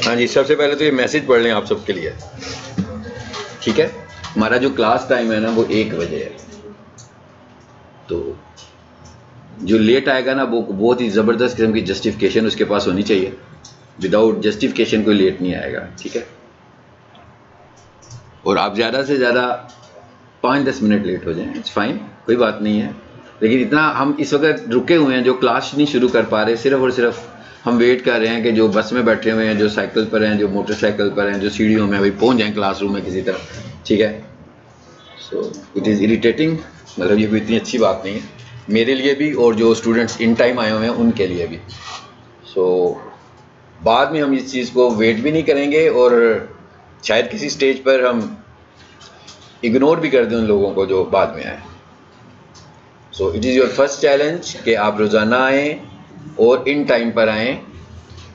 हाँ जी, सबसे पहले तो ये मैसेज पढ़ लें आप सबके लिए, ठीक है। हमारा जो क्लास टाइम है ना वो 1 बजे है, तो जो लेट आएगा ना वो बहुत ही ज़बरदस्त किस्म की जस्टिफिकेशन उसके पास होनी चाहिए। विदाउट जस्टिफिकेशन कोई लेट नहीं आएगा, ठीक है। और आप ज़्यादा से ज़्यादा 5-10 मिनट लेट हो जाएं, इट्स फाइन, कोई बात नहीं है। लेकिन इतना हम इस वक्त रुके हुए हैं, जो क्लास नहीं शुरू कर पा रहे, सिर्फ और सिर्फ हम वेट कर रहे हैं कि जो बस में बैठे हुए हैं, जो साइकिल पर हैं, जो मोटरसाइकिल पर हैं, जो सीढ़ियों में अभी पहुंच जाएं क्लासरूम में किसी तरह, ठीक है। सो इट इज़ इरिटेटिंग, मतलब ये कोई इतनी अच्छी बात नहीं है मेरे लिए भी, और जो स्टूडेंट्स इन टाइम आए हुए हैं उनके लिए भी। सो बाद में हम इस चीज़ को वेट भी नहीं करेंगे, और शायद किसी स्टेज पर हम इग्नोर भी कर दें उन लोगों को जो बाद में आए। So it is your first challenge कि आप रोज़ाना आएँ और इन टाइम पर आएँ।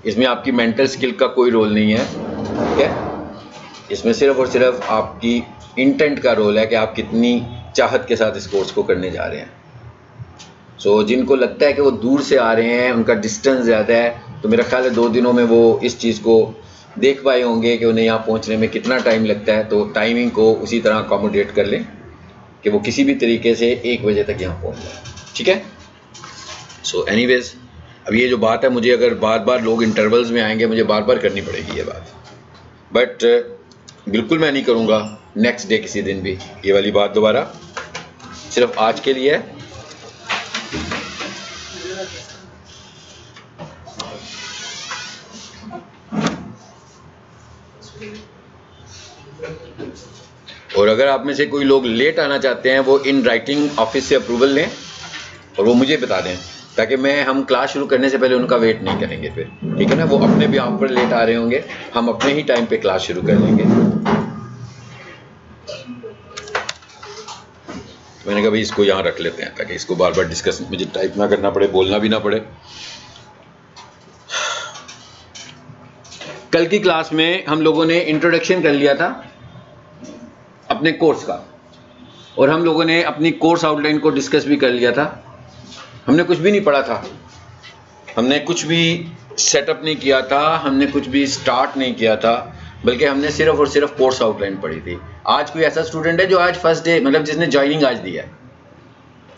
इसमें आपकी मेंटल स्किल का कोई रोल नहीं है, ठीक है। इसमें सिर्फ और सिर्फ आपकी इंटेंट का रोल है कि आप कितनी चाहत के साथ इस कोर्स को करने जा रहे हैं। सो जिनको लगता है कि वो दूर से आ रहे हैं, उनका डिस्टेंस ज़्यादा है, तो मेरा ख्याल है 2 दिनों में वो इस चीज़ को देख पाए होंगे कि उन्हें यहाँ पहुँचने में कितना टाइम लगता है। तो टाइमिंग को उसी तरह अकोमोडेट कर लें कि वो किसी भी तरीके से 1 बजे तक यहाँ पहुँच जाए, ठीक है। सो एनीवेज, अब ये जो बात है, मुझे अगर बार बार लोग इंटरवल्स में आएंगे, मुझे बार बार करनी पड़ेगी ये बात, बट बिल्कुल मैं नहीं करूँगा नेक्स्ट डे किसी दिन भी ये वाली बात दोबारा, सिर्फ आज के लिए है। और अगर आप में से कोई लोग लेट आना चाहते हैं, वो इन राइटिंग ऑफिस से अप्रूवल लें और वो मुझे बता दें, ताकि हम क्लास शुरू करने से पहले उनका वेट नहीं करेंगे फिर, ठीक है ना। वो अपने भी आप पर लेट आ रहे होंगे, हम अपने ही टाइम पे क्लास शुरू कर लेंगे। मैंने कहा भाई इसको यहाँ रख लेते हैं ताकि इसको बार बार डिस्कस मुझे टाइप ना करना पड़े, बोलना भी ना पड़े। कल की क्लास में हम लोगों ने इंट्रोडक्शन कर लिया था अपने कोर्स का, और हम लोगों ने अपनी कोर्स आउटलाइन को डिस्कस भी कर लिया था। हमने कुछ भी नहीं पढ़ा था, हमने कुछ भी सेटअप नहीं किया था, हमने कुछ भी स्टार्ट नहीं किया था, बल्कि हमने सिर्फ और सिर्फ कोर्स आउटलाइन पढ़ी थी। आज कोई ऐसा स्टूडेंट है जो आज फर्स्ट डे, मतलब जिसने ज्वाइनिंग आज दिया है?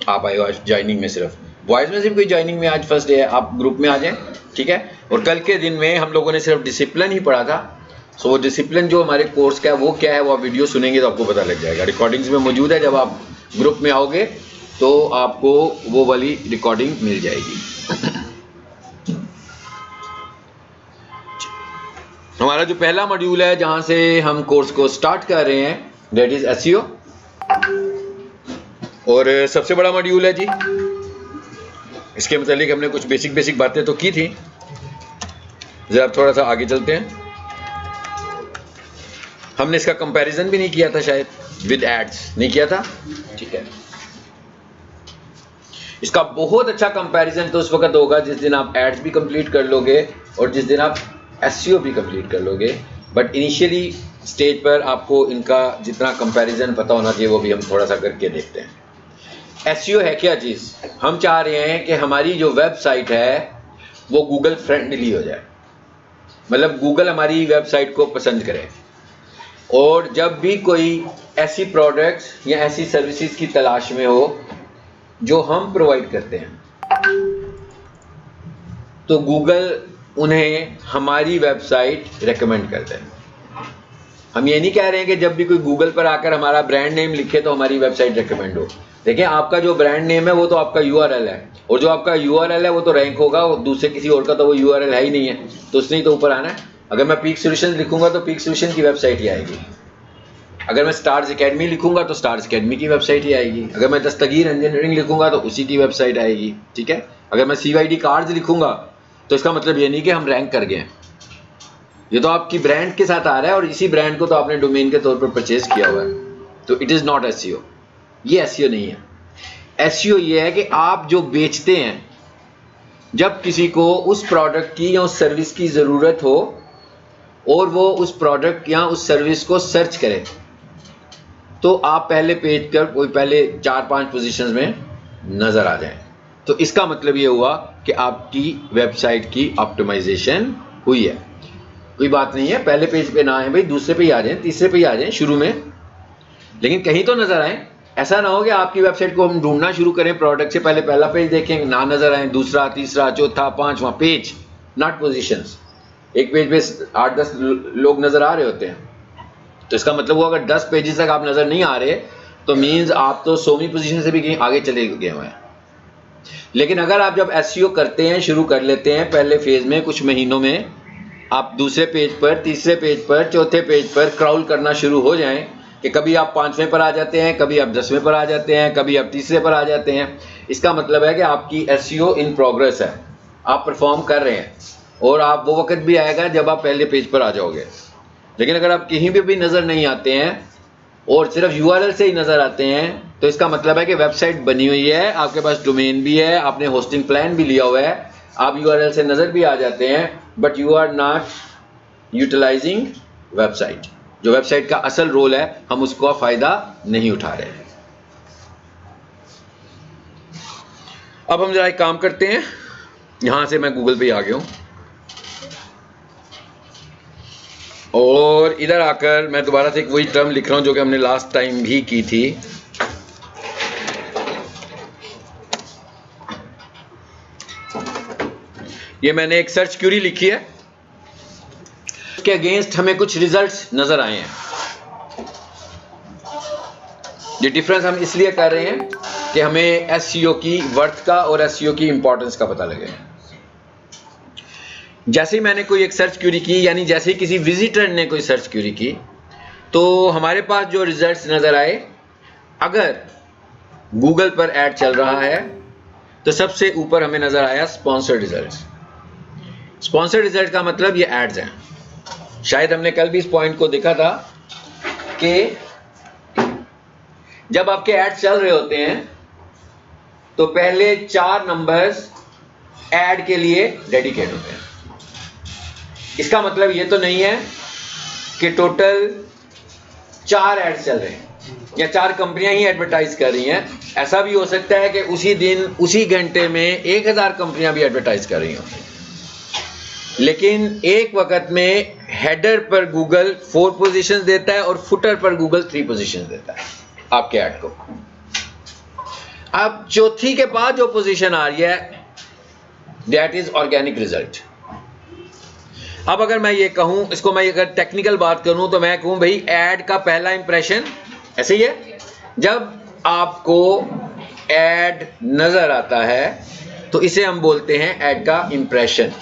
आप आए हो आज ज्वाइनिंग में, सिर्फ बॉयज़ में सिर्फ कोई ज्वाइनिंग में आज फर्स्ट डे है, आप ग्रुप में आ जाएं, ठीक है। और कल के दिन में हम लोगों ने सिर्फ डिसिप्लिन ही पढ़ा था। सो वो डिसिप्लिन जो हमारे कोर्स का है वो क्या है, वो आप वीडियो सुनेंगे तो आपको पता लग जाएगा, रिकॉर्डिंग्स में मौजूद है। जब आप ग्रुप में आओगे तो आपको वो वाली रिकॉर्डिंग मिल जाएगी। हमारा जो पहला मॉड्यूल है जहां से हम कोर्स को स्टार्ट कर रहे हैं, दैट इज एसईओ, और सबसे बड़ा मॉड्यूल है जी। इसके मतलब हमने कुछ बेसिक बातें तो की थी, जरा थोड़ा सा आगे चलते हैं। हमने इसका कंपैरिजन भी नहीं किया था, शायद विद एड्स नहीं किया था, ठीक है। इसका बहुत अच्छा कंपैरिजन तो उस वक्त होगा जिस दिन आप एड्स भी कंप्लीट कर लोगे और जिस दिन आप एसईओ भी कंप्लीट कर लोगे। बट इनिशियली स्टेज पर आपको इनका जितना कंपैरिजन पता होना चाहिए वो भी हम थोड़ा सा करके देखते हैं। एसईओ है क्या चीज़? हम चाह रहे हैं कि हमारी जो वेबसाइट है वो गूगल फ्रेंडली हो जाए, मतलब गूगल हमारी वेबसाइट को पसंद करे, और जब भी कोई ऐसी प्रोडक्ट्स या ऐसी सर्विसेज की तलाश में हो जो हम प्रोवाइड करते हैं, तो गूगल उन्हें हमारी वेबसाइट रेकमेंड करते हैं। हम ये नहीं कह रहे हैं कि जब भी कोई गूगल पर आकर हमारा ब्रांड नेम लिखे तो हमारी वेबसाइट रेकमेंड हो। देखिए, आपका जो ब्रांड नेम है वो तो आपका यूआरएल है, और जो आपका यूआरएल है वो तो रैंक होगा, दूसरे किसी और का तो वो यूआरएल है ही नहीं है, तो उसने ही तो ऊपर आना है। अगर मैं पीक सॉल्यूशंस लिखूंगा तो पीक सॉल्यूशन की वेबसाइट ही आएगी। अगर मैं स्टार्स एकेडमी लिखूंगा तो स्टार्स एकेडमी की वेबसाइट ही आएगी। अगर मैं दस्तगीर इंजीनियरिंग लिखूंगा तो उसी की वेबसाइट आएगी, ठीक है। अगर मैं CYD कार्ड्स लिखूंगा तो इसका मतलब ये नहीं कि हम रैंक कर गए हैं, ये तो आपकी ब्रांड के साथ आ रहा है और इसी ब्रांड को तो आपने डोमेन के तौर पर परचेज किया हुआ है, तो इट इज़ नॉट एसईओ। ये एसईओ नहीं है। एसईओ ये है कि आप जो बेचते हैं, जब किसी को उस प्रोडक्ट की या उस सर्विस की ज़रूरत हो और वो उस प्रोडक्ट या उस सर्विस को सर्च करे, तो आप पहले पेज पर कोई पहले 4-5 पोजीशंस में नज़र आ जाएं। तो इसका मतलब ये हुआ कि आपकी वेबसाइट की ऑप्टिमाइजेशन हुई है। कोई बात नहीं है, पहले पेज पे ना आए भाई, दूसरे पे ही आ जाएं, तीसरे पे ही आ जाएं शुरू में, लेकिन कहीं तो नजर आए। ऐसा ना हो कि आपकी वेबसाइट को हम ढूंढना शुरू करें, प्रोडक्ट से पहले पहला पेज देखें, ना नजर आए, दूसरा, तीसरा, चौथा, पांचवा पेज, नॉट पोजीशंस। एक पेज पे 8-10 लोग नजर आ रहे होते हैं, तो इसका मतलब हुआ अगर 10 पेजेस तक आप नजर नहीं आ रहे तो मीन्स आप तो 100वीं पोजीशन से भी कहीं आगे चले गए हुए हैं। लेकिन अगर आप जब एसईओ करते हैं, शुरू कर लेते हैं पहले फेज में, कुछ महीनों में आप दूसरे पेज पर, तीसरे पेज पर, चौथे पेज पर क्राउल करना शुरू हो जाएं कि कभी आप 5वें पर आ जाते हैं, कभी आप 10वें पर आ जाते हैं, कभी आप तीसरे पर आ जाते हैं, इसका मतलब है कि आपकी एसईओ इन प्रोग्रेस है, आप परफॉर्म कर रहे हैं। और आप वो वक्त भी आएगा जब आप पहले पेज पर आ जाओगे। लेकिन अगर आप कहीं भी नज़र नहीं आते हैं और सिर्फ यूआरएल से ही नज़र आते हैं, तो इसका मतलब है कि वेबसाइट बनी हुई है, आपके पास डोमेन भी है, आपने होस्टिंग प्लान भी लिया हुआ है, आप यूआरएल से नज़र भी आ जाते हैं, but you are not utilising website. जो वेबसाइट का असल रोल है, हम उसका फ़ायदा नहीं उठा रहे हैं। अब हम जरा एक काम करते हैं, यहां से मैं गूगल पे आ गया हूं और इधर आकर मैं दोबारा से एक वही टर्म लिख रहा हूं जो कि हमने लास्ट टाइम भी की थी। ये मैंने एक सर्च क्यूरी लिखी है, उसके अगेंस्ट हमें कुछ रिजल्ट्स नजर आए हैं। ये डिफरेंस हम इसलिए कर रहे हैं कि हमें एसईओ की वर्थ का और एसईओ की इंपॉर्टेंस का पता लगे। जैसे ही मैंने कोई एक सर्च क्यूरी की, यानी जैसे ही किसी विजिटर ने कोई सर्च क्यूरी की, तो हमारे पास जो रिजल्ट्स नजर आए, अगर गूगल पर ऐड चल रहा है तो सबसे ऊपर हमें नजर आया स्पॉन्सर्ड रिजल्ट्स। स्पॉन्सर्ड रिजल्ट का मतलब ये एड्स हैं। शायद हमने कल भी इस पॉइंट को देखा था कि जब आपके एड्स चल रहे होते हैं तो पहले 4 नंबर्स ऐड के लिए डेडिकेट होते हैं। इसका मतलब ये तो नहीं है कि टोटल 4 एड्स चल रहे हैं या 4 कंपनियां ही एडवर्टाइज कर रही हैं। ऐसा भी हो सकता है कि उसी दिन, उसी घंटे में 1000 कंपनियां भी एडवर्टाइज कर रही हों, लेकिन एक वक्त में हेडर पर गूगल 4 पोजीशंस देता है और फुटर पर गूगल 3 पोजीशंस देता है आपके ऐड को। अब चौथी के बाद जो पोजीशन आ रही है, दैट इज ऑर्गेनिक रिजल्ट। अब अगर मैं ये कहूं, इसको मैं अगर टेक्निकल बात करूं तो मैं कहूं भाई ऐड का पहला इंप्रेशन ऐसे ही है, जब आपको ऐड नजर आता है तो इसे हम बोलते हैं ऐड का इंप्रेशन।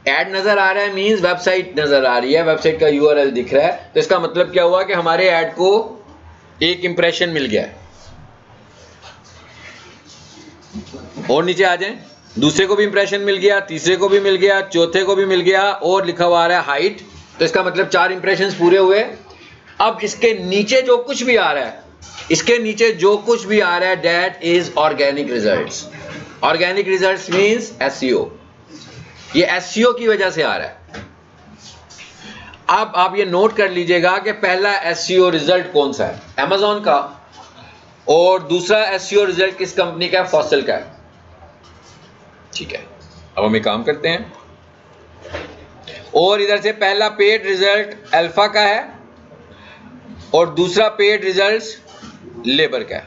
ऐड नजर आ रहा है मींस वेबसाइट नजर आ रही है, वेबसाइट का यूआरएल दिख रहा है, तो इसका मतलब क्या हुआ कि हमारे ऐड को एक इंप्रेशन मिल गया है। और नीचे आ जाएं, दूसरे को भी इंप्रेशन मिल गया, तीसरे को भी मिल गया, चौथे को भी मिल गया, और लिखा हुआ आ रहा है हाइट, तो इसका मतलब 4 इंप्रेशंस पूरे हुए। अब इसके नीचे जो कुछ भी आ रहा है, इसके नीचे जो कुछ भी आ रहा है, that is organic results. Organic results means SEO. ये एसईओ की वजह से आ रहा है। अब आप ये नोट कर लीजिएगा कि पहला एसईओ रिजल्ट कौन सा है, अमेज़न का, और दूसरा एसईओ रिजल्ट किस कंपनी का है, फॉसल का है। ठीक है, अब हम एक काम करते हैं, और इधर से पहला पेड रिजल्ट अल्फा का है और दूसरा पेड रिजल्ट लेबर का है,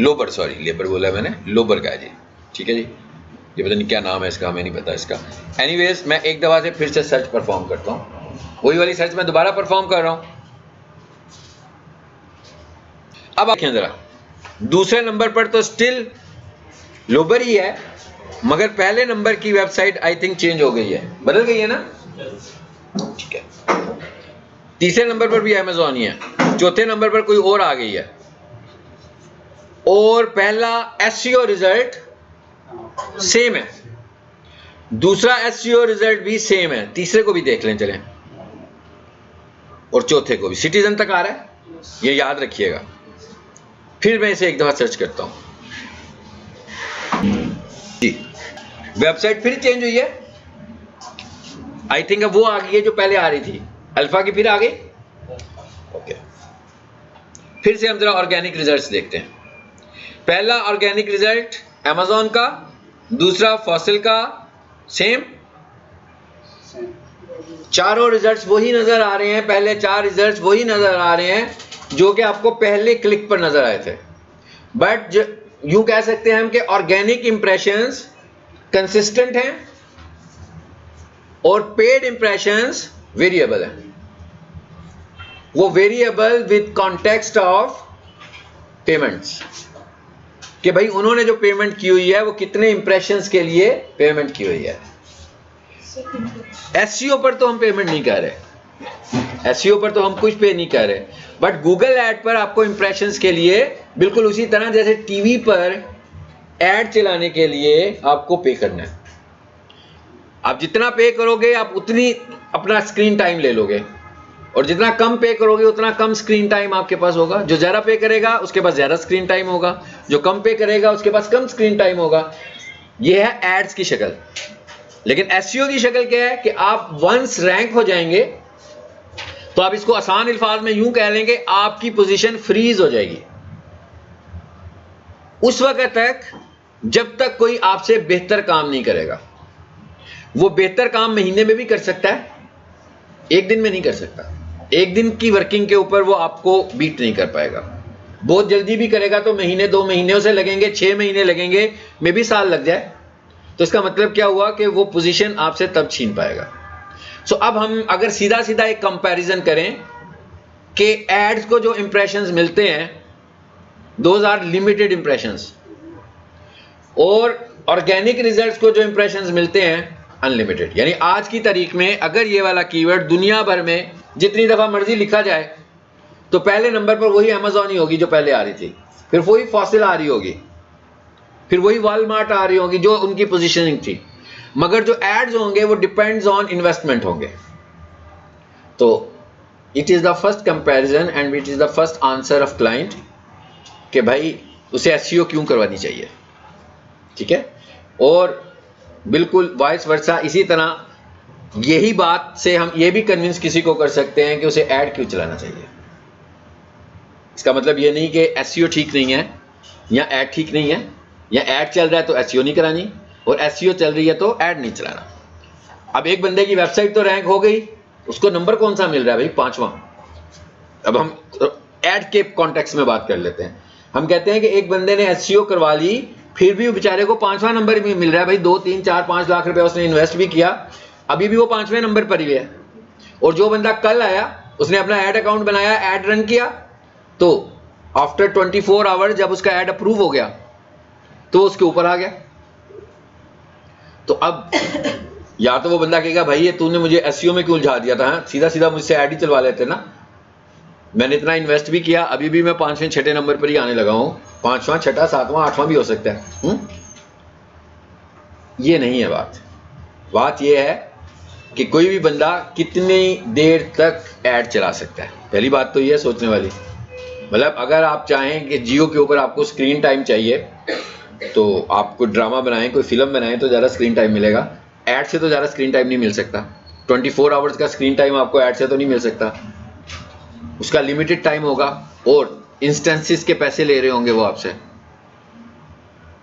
लोबर, सॉरी लेबर बोला मैंने, लोबर का है जी। ठीक है जी, ये पता नहीं क्या नाम है इसका, हमें नहीं पता इसका। एनीवेज, मैं एक दफा से फिर से सर्च परफॉर्म करता हूं, वही वाली सर्च मैं दोबारा परफॉर्म कर रहा हूं। अब देखें जरा, दूसरे नंबर पर तो स्टिल लोबर ही है, मगर पहले नंबर की वेबसाइट आई थिंक चेंज हो गई है, बदल गई है ना। ठीक है, तीसरे नंबर पर भी अमेज़न ही है, चौथे नंबर पर कोई और आ गई है, और पहला एसईओ रिजल्ट सेम है, दूसरा एसईओ रिजल्ट भी सेम है, तीसरे को भी देख लें चलें, और चौथे को भी सिटीजन तक आ रहा है, ये याद रखिएगा। फिर मैं इसे एक दफा सर्च करता हूं जी, वेबसाइट फिर चेंज हुई है, आई थिंक अब वो आ गई है जो पहले आ रही थी, अल्फा की फिर आ गई। ओके, फिर से हम जरा ऑर्गेनिक रिजल्ट्स देखते हैं। पहला ऑर्गेनिक रिजल्ट अमेजोन का, दूसरा फॉसिल का, सेम चारों रिजल्ट्स वही नजर आ रहे हैं, पहले 4 रिजल्ट्स वही नजर आ रहे हैं जो कि आपको पहले क्लिक पर नजर आए थे। बट यूं कह सकते हैं हम कि ऑर्गेनिक इंप्रेशंस कंसिस्टेंट हैं और पेड इंप्रेशंस वेरिएबल हैं। वो variable with context of payments, कि भाई उन्होंने जो पेमेंट की हुई है वो कितने इंप्रेशंस के लिए पेमेंट की हुई है। एसईओ पर तो हम पेमेंट नहीं कर रहे, एसईओ पर तो हम कुछ पे नहीं कर रहे, बट गूगल ऐड पर आपको इंप्रेशंस के लिए बिल्कुल उसी तरह जैसे टीवी पर ऐड चलाने के लिए आपको पे करना है। आप जितना पे करोगे आप उतनी अपना स्क्रीन टाइम ले लोगे, और जितना कम पे करोगे उतना कम स्क्रीन टाइम आपके पास होगा। जो ज़्यादा पे करेगा उसके पास ज़्यादा स्क्रीन टाइम होगा, जो कम पे करेगा उसके पास कम स्क्रीन टाइम होगा। यह है एड्स की शक्ल। लेकिन एसईओ की शक्ल क्या है कि आप वंस रैंक हो जाएंगे तो आप इसको आसान अल्फाज में यूं कह लेंगे, आपकी पोजीशन फ्रीज हो जाएगी उस वक्त तक जब तक कोई आपसे बेहतर काम नहीं करेगा। वो बेहतर काम महीने में भी कर सकता है, एक दिन में नहीं कर सकता। एक दिन की वर्किंग के ऊपर वो आपको बीट नहीं कर पाएगा। बहुत जल्दी भी करेगा तो महीने 2 महीने उसे लगेंगे, 6 महीने लगेंगे, मे भी साल लग जाए। तो इसका मतलब क्या हुआ कि वो पोजीशन आपसे तब छीन पाएगा। सो अब हम अगर सीधा सीधा एक कंपैरिजन करें कि एड्स को जो इंप्रेशंस मिलते हैं दोज आर लिमिटेड इंप्रेशंस, और ऑर्गेनिक रिजल्ट्स को जो इंप्रेशंस मिलते हैं अनलिमिटेड। यानी आज की तारीख में अगर ये वाला कीवर्ड दुनिया भर में जितनी दफा मर्जी लिखा जाए तो पहले नंबर पर वही अमेजोन ही होगी जो पहले आ रही थी, फिर वही फॉसिल आ रही होगी, फिर वही वॉलमार्ट आ रही होगी जो उनकी पोजीशनिंग थी। मगर जो एड्स होंगे वो डिपेंड्स ऑन इन्वेस्टमेंट होंगे। तो it is the first comparison and it is the first answer of client कि भाई उसे एसईओ क्यों करवानी चाहिए। ठीक है, और बिल्कुल वाइस वर्सा इसी तरह यही बात से हम ये भी कन्विंस किसी को कर सकते हैं कि उसे ऐड क्यों चलाना चाहिए। इसका मतलब ये नहीं कि एसईओ ठीक नहीं है या ऐड ठीक नहीं है, या ऐड चल रहा है तो एसईओ नहीं करानी, और एसईओ चल रही है तो ऐड नहीं चलाना। अब एक बंदे की वेबसाइट तो रैंक हो गई, उसको नंबर कौन सा मिल रहा है भाई? 5वां। अब हम ऐड के कॉन्टेक्स्ट में बात कर लेते हैं। हम कहते हैं कि एक बंदे ने एसईओ करवा ली, फिर भी बेचारे को 5वां नंबर भी मिल रहा है भाई। 2, 3, 4, 5 लाख रुपए उसने इन्वेस्ट भी किया, अभी भी वो 5वें नंबर पर ही है। और जो बंदा कल आया उसने अपना ऐड अकाउंट बनाया, ऐड रन किया, तो आफ्टर 24 आवर्स जब उसका ऐड अप्रूव हो गया तो उसके ऊपर आ गया। तो अब या तो वो बंदा कहेगा भाई ये तूने मुझे एसईओ में क्यों उलझा दिया था, सीधा सीधा मुझसे ऐड ही चलवा लेते ना, मैंने इतना इन्वेस्ट भी किया, अभी भी मैं 5वें 6ठे नंबर पर ही आने लगा हूं। 5वां 6ठा 7वां 8वां भी हो सकता है। ये नहीं है बात। बात ये है कि कोई भी बंदा कितनी देर तक ऐड चला सकता है। पहली बात तो ये है सोचने वाली। मतलब अगर आप चाहें कि जियो के ऊपर आपको स्क्रीन टाइम चाहिए तो आप कोई ड्रामा बनाएं, कोई फिल्म बनाएं तो ज़्यादा स्क्रीन टाइम मिलेगा। ऐड से तो ज़्यादा स्क्रीन टाइम नहीं मिल सकता। 24 आवर्स का स्क्रीन टाइम आपको ऐड से तो नहीं मिल सकता, उसका लिमिटेड टाइम होगा और इंस्टेंसेस के पैसे ले रहे होंगे वो आपसे।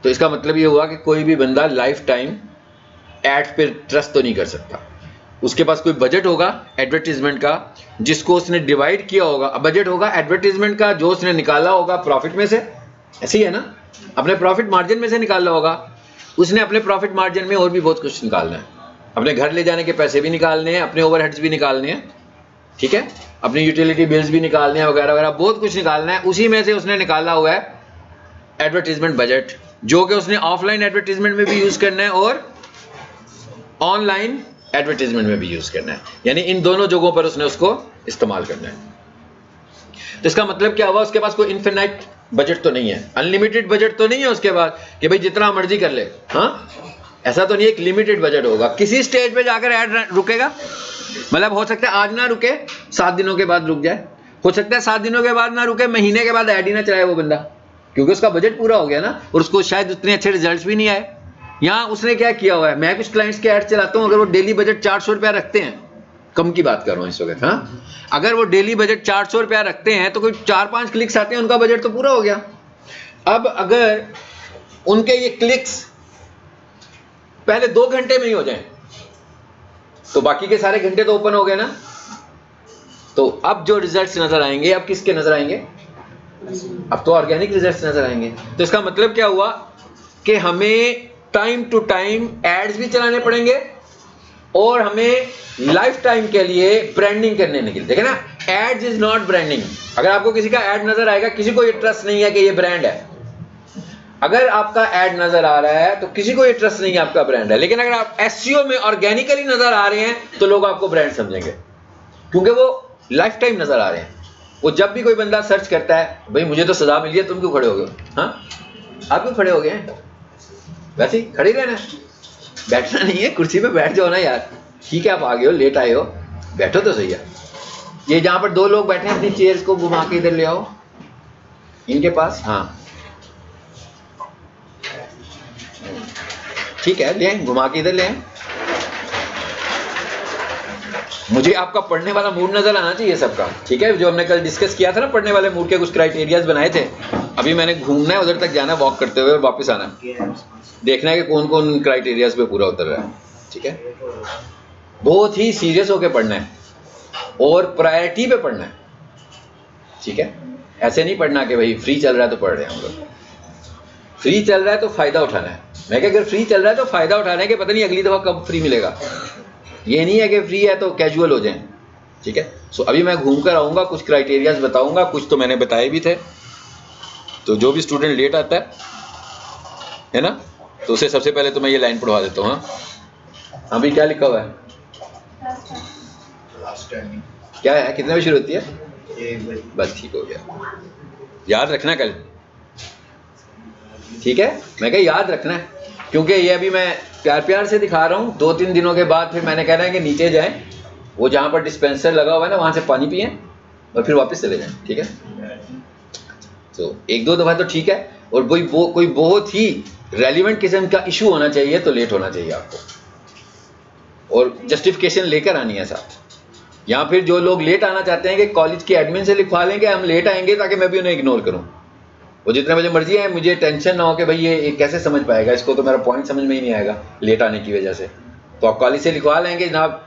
तो इसका मतलब ये हुआ कि कोई भी बंदा लाइफ टाइम एड पे ट्रस्ट तो नहीं कर सकता। उसके पास कोई बजट होगा एडवर्टीजमेंट का जिसको उसने डिवाइड किया होगा। बजट होगा एडवर्टीजमेंट का जो उसने निकाला होगा प्रॉफिट में से, ऐसे ही है ना, अपने प्रॉफिट मार्जिन में से निकाला होगा। उसने अपने प्रॉफिट मार्जिन में और भी बहुत कुछ निकालना है, अपने घर ले जाने के पैसे भी निकालने हैं, अपने ओवरहेड्स भी निकालने हैं, ठीक है, अपनी यूटिलिटी बिल्स भी निकालने हैं, वगैरह वगैरह बहुत कुछ निकालना है। उसी में से उसने निकाला हुआ है एडवर्टीजमेंट बजट, जो कि उसने ऑफलाइन एडवर्टीजमेंट में भी यूज करना है और ऑनलाइन एडवर्टीजमेंट में भी यूज करना है। यानी इन दोनों जगहों पर उसने उसको इस्तेमाल करना है। तो इसका मतलब क्या हुआ, उसके पास कोई इन्फिनाइट बजट तो नहीं है, अनलिमिटेड बजट तो नहीं है उसके पास कि भाई जितना मर्जी कर ले। हाँ, ऐसा तो नहीं, एक लिमिटेड बजट होगा। किसी स्टेज पे जाकर ऐड रुकेगा, मतलब हो सकता है आज ना रुके, 7 दिनों के बाद रुक जाए, हो सकता है 7 दिनों के बाद ना रुके, महीने के बाद ऐड ही ना चलाए वो बंदा, क्योंकि उसका बजट पूरा हो गया ना, और उसको शायद उतने अच्छे रिजल्ट्स भी नहीं आए। यहाँ उसने क्या किया हुआ है, मैं कुछ क्लाइंट्स के ऐड चलाता हूँ, अगर वो डेली बजट 400 रुपया रखते हैं, कम की बात कर रहा हूँ इस वक्त, हाँ, अगर वो डेली बजट 400 रुपया रखते हैं तो कोई 4-5 क्लिक्स आते हैं, उनका बजट तो पूरा हो गया। अब अगर उनके ये क्लिक्स पहले 2 घंटे में ही हो जाएं, तो बाकी के सारे घंटे तो ओपन हो गए ना। तो अब जो रिजल्ट्स नजर आएंगे, अब किसके नजर आएंगे? अब तो ऑर्गेनिक रिजल्ट्स नजर आएंगे। तो इसका मतलब क्या हुआ कि हमें टाइम टू टाइम एड्स भी चलाने पड़ेंगे और हमें लाइफ टाइम के लिए ब्रांडिंग करने के लिए। देखे ना, एड्स इज नॉट ब्रांडिंग। अगर आपको किसी का एड नजर आएगा, किसी को ये ट्रस्ट नहीं है कि ये ब्रांड है। अगर आपका एड नजर आ रहा है तो किसी को ये ट्रस्ट नहीं है आपका ब्रांड है। लेकिन अगर आप एसईओ में ऑर्गेनिकली नजर आ रहे हैं तो लोग आपको ब्रांड समझेंगे, क्योंकि वो लाइफ टाइम नजर आ रहे हैं। वो जब भी कोई बंदा सर्च करता है, भाई मुझे तो सजा मिली है, तुम क्यों खड़े हो गए? हाँ, आप क्यों खड़े हो गए? वैसे ही खड़े रहना, बैठना नहीं है, कुर्सी पे बैठ जाओ ना यार। ठीक है, आप आ गए हो, लेट आए हो, बैठो तो सही है। ये जहां पर 2 लोग बैठे हैं, अपनी चेयर्स को घुमा के इधर ले आओ इनके पास। हाँ ठीक है, ले आए, घुमा के इधर ले आए। मुझे आपका पढ़ने वाला मूड नजर आना चाहिए सबका, ठीक है? जो हमने कल डिस्कस किया था ना, पढ़ने वाले मूड के कुछ क्राइटेरियाज बनाए थे। अभी मैंने घूमना है, उधर तक जाना है, वॉक करते हुए वापस आना, देखना है कि कौन कौन क्राइटेरियाज पे पूरा उतर रहा है। ठीक है, बहुत ही सीरियस होकर पढ़ना है और प्रायोरिटी पे पढ़ना है। ठीक है, ऐसे नहीं पढ़ना कि भाई फ्री चल रहा है तो पढ़ रहे हैं हम लोग। फ्री चल रहा है तो फायदा उठाना है। मैं क्या, अगर फ्री चल रहा है तो फायदा उठाना है कि पता नहीं अगली दफा कब फ्री मिलेगा। ये नहीं है कि फ्री है तो कैजुअल हो जाए। ठीक है, सो अभी मैं घूम कर आऊंगा, कुछ क्राइटेरियाज बताऊंगा, कुछ तो मैंने बताए भी थे। तो जो भी स्टूडेंट लेट आता है ना, तो उसे सबसे पहले तो मैं ये लाइन पढ़वा देता हूँ। हाँ, अभी क्या लिखा हुआ है? क्या है, कितने बजे शुरू होती है? 1 बजे। बस ठीक हो गया, याद रखना कल। ठीक है, मैं क्या याद रखना है, क्योंकि ये अभी मैं प्यार प्यार से दिखा रहा हूँ। 2-3 दिनों के बाद फिर मैंने कहना है कि नीचे जाएं, वो जहाँ पर डिस्पेंसर लगा हुआ है ना, वहाँ से पानी पिएं और फिर वापस चले जाएं। ठीक है, तो 1-2 दफा तो ठीक है। और कोई बहुत ही रेलिवेंट किस्म का इशू होना चाहिए तो लेट होना चाहिए आपको, और जस्टिफिकेशन लेकर आनी है साथ। या फिर जो लोग लेट आना चाहते हैं कि कॉलेज के एडमिन से लिखवा लें कि हम लेट आएंगे, ताकि मैं भी उन्हें इग्नोर करूं। वो जितने बजे मर्जी है, मुझे टेंशन ना हो कि भाई ये कैसे समझ पाएगा, इसको तो मेरा पॉइंट समझ में ही नहीं आएगा लेट आने की वजह से। तो आप कॉलेज से लिखवा लेंगे जनाब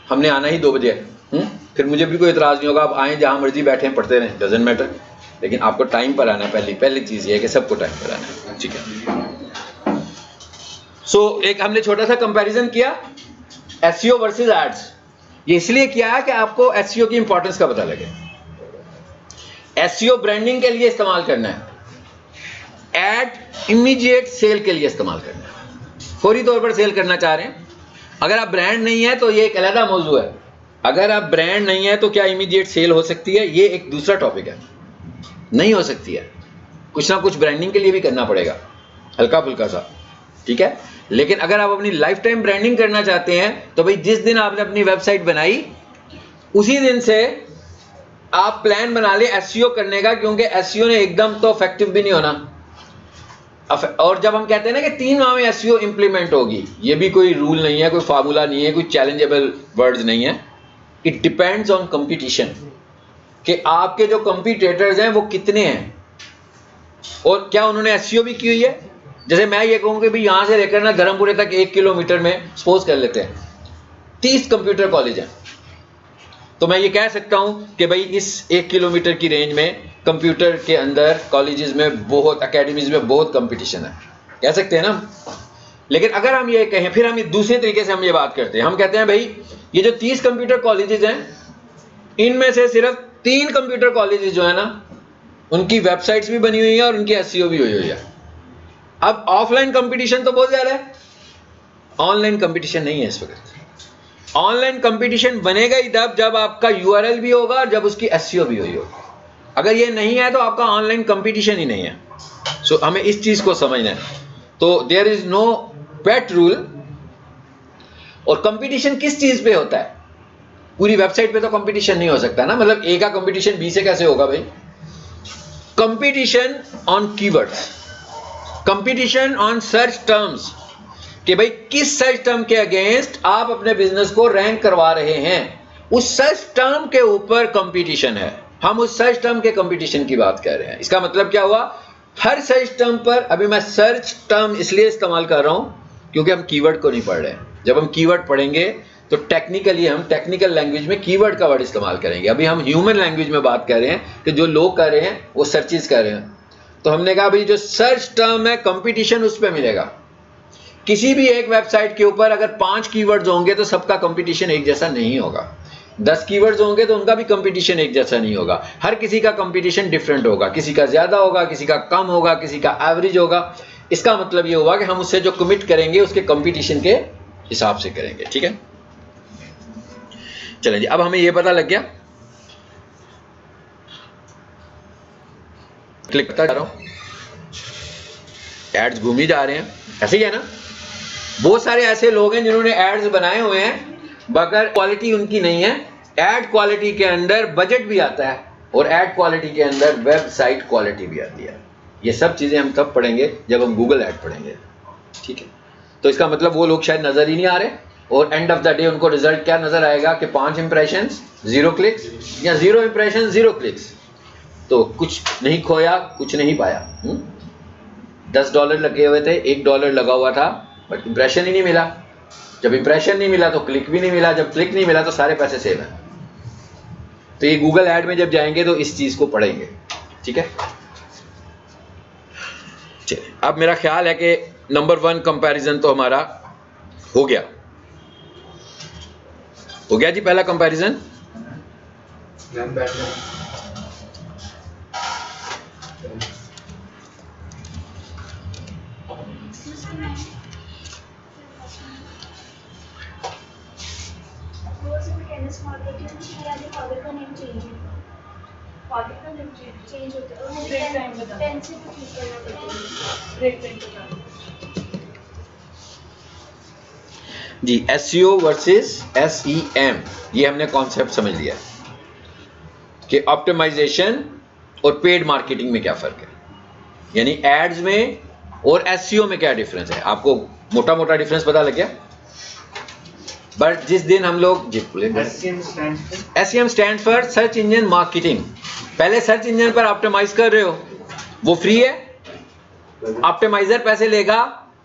हमने आना ही 2 बजे है। फिर मुझे भी कोई इतराज़ नहीं होगा, आप आएँ जहाँ मर्जी बैठें, पढ़ते रहें, डजेंट मैटर। लेकिन आपको टाइम पर आना है। पहली चीज़ ये है कि सबको टाइम पर आना है। ठीक है, सो एक हमने छोटा सा कंपैरिजन किया एसईओ वर्सेस एड्स। ये इसलिए किया है कि आपको एसईओ की इंपॉर्टेंस का पता लगे। एसईओ ब्रांडिंग के लिए इस्तेमाल करना है, एड इमीडिएट सेल के लिए इस्तेमाल करना है। फौरी तौर पर सेल करना चाह रहे हैं। अगर आप ब्रांड नहीं है तो ये एक अलग मौजू है। अगर आप ब्रांड नहीं है तो क्या इमीडिएट सेल हो सकती है? ये एक दूसरा टॉपिक है। नहीं हो सकती है, कुछ ना कुछ ब्रांडिंग के लिए भी करना पड़ेगा, हल्का फुल्का सा। ठीक है, लेकिन अगर आप अपनी लाइफ टाइम ब्रांडिंग करना चाहते हैं तो भाई जिस दिन आपने अपनी वेबसाइट बनाई उसी दिन से आप प्लान बना ले एसईओ करने का, क्योंकि एसईओ ने एकदम तो इफेक्टिव भी नहीं होना। और जब हम कहते हैं ना कि 3 माह में एसईओ इंप्लीमेंट होगी, ये भी कोई रूल नहीं है, कोई फार्मूला नहीं है, कोई चैलेंजेबल वर्ड्स नहीं है। इट डिपेंड्स ऑन कंपटीशन, कि आपके जो कंपटीटर्स हैं वो कितने हैं और क्या उन्होंने एसईओ भी की हुई है। जैसे मैं ये कहूँ कि भाई यहाँ से लेकर ना धर्मपुरे तक 1 किलोमीटर में सपोज कर लेते हैं 30 कंप्यूटर कॉलेज हैं, तो मैं ये कह सकता हूँ कि भाई इस 1 किलोमीटर की रेंज में कंप्यूटर के अंदर कॉलेजेस में बहुत, एकेडमीज में बहुत कंपटीशन है, कह सकते हैं ना। लेकिन अगर हम ये कहें, फिर हम दूसरे तरीके से हम ये बात करते हैं, हम कहते हैं भाई ये जो 30 कंप्यूटर कॉलेजेस हैं, इनमें से सिर्फ 3 कंप्यूटर कॉलेजेस जो है ना, उनकी वेबसाइट्स भी बनी हुई है और उनकी एसईओ भी हुई हुई है। अब ऑफलाइन कंपटीशन तो बहुत ज्यादा है, ऑनलाइन कंपटीशन नहीं है इस वक्त। ऑनलाइन कंपटीशन बनेगा ही तब जब आपका यूआरएल भी होगा और जब उसकी एसईओ भी हुई होगी। अगर ये नहीं है तो आपका ऑनलाइन कंपटीशन ही नहीं है। सो हमें इस चीज को समझना है। तो there is no pet rule. और कंपटीशन किस चीज पे होता है? पूरी वेबसाइट पे तो कंपटीशन नहीं हो सकता ना, मतलब ए का कंपटीशन बी से कैसे होगा भाई? Competition on keywords, competition on search terms, कि भाई किस सर्च टर्म के अगेंस्ट आप अपने बिजनेस को रैंक करवा रहे हैं, उस सर्च टर्म के ऊपर कंपटीशन है। हम उस सर्च टर्म के कंपटीशन की बात कर रहे हैं। इसका मतलब क्या हुआ? हर सर्च टर्म पर, अभी मैं सर्च टर्म इसलिए इस्तेमाल कर रहा हूं क्योंकि हम कीवर्ड को नहीं पढ़ रहे हैं। जब हम कीवर्ड पढ़ेंगे तो टेक्निकली हम टेक्निकल लैंग्वेज में कीवर्ड का वर्ड इस्तेमाल करेंगे। अभी हम ह्यूमन लैंग्वेज में बात कर रहे हैं कि जो लोग कर रहे हैं वो सर्चेस कर रहे हैं। तो हमने कहा भाई जो सर्च टर्म है कंपटीशन उस पर मिलेगा। किसी भी एक वेबसाइट के ऊपर अगर 5 कीवर्ड्स होंगे तो सबका कंपटीशन एक जैसा नहीं होगा। 10 कीवर्ड्स होंगे तो उनका भी कंपटीशन एक जैसा नहीं होगा। हर किसी का कंपटीशन डिफरेंट होगा, किसी का ज्यादा होगा, किसी का कम होगा, किसी का एवरेज होगा। इसका मतलब ये हुआ कि हम उससे जो कमिट करेंगे उसके कंपटीशन के हिसाब से करेंगे। ठीक है, चलें जी, अब हमें ये पता लग गया। क्लिक करता जा रहा हूं, एड्स घूम ही जा रहे हैं, ऐसे ही है ना। बहुत सारे ऐसे लोग हैं जिन्होंने एड्स बनाए हुए हैं मगर क्वालिटी उनकी नहीं है। एड क्वालिटी के अंदर बजट भी आता है और एड क्वालिटी के अंदर वेबसाइट क्वालिटी भी आती है। ये सब चीजें हम तब पढ़ेंगे जब हम गूगल ऐड पढ़ेंगे। ठीक है, तो इसका मतलब वो लोग शायद नजर ही नहीं आ रहे और एंड ऑफ द डे उनको रिजल्ट क्या नजर आएगा कि 5 इंप्रेशन 0 क्लिक्स या 0 इंप्रेशन 0 क्लिक्स। तो कुछ नहीं खोया, कुछ नहीं पाया। $10 लगे हुए थे, $1 लगा हुआ था बट इंप्रेशन ही नहीं मिला। जब इंप्रेशन नहीं मिला तो क्लिक भी नहीं मिला, जब क्लिक नहीं मिला तो सारे पैसे सेव हैं। तो ये गूगल ऐड में जब जाएंगे तो इस चीज को पढ़ेंगे। ठीक है, चलिए, अब मेरा ख्याल है कि नंबर 1 कंपैरिजन तो हमारा हो गया जी। पहला कंपैरिजन जी, SEO वर्सेस SEM, ये हमने कॉन्सेप्ट समझ लिया कि ऑप्टिमाइजेशन और पेड मार्केटिंग में क्या फर्क है, यानी एड्स में और SEO में क्या डिफरेंस है। आपको मोटा मोटा डिफरेंस पता लग गया। बट जिस दिन हम लोग SEM stand for search engine marketing. पहले सर्च इंजन पर ऑप्टिमाइज कर रहे हो, वो फ्री है, ऑप्टिमाइजर पैसे लेगा,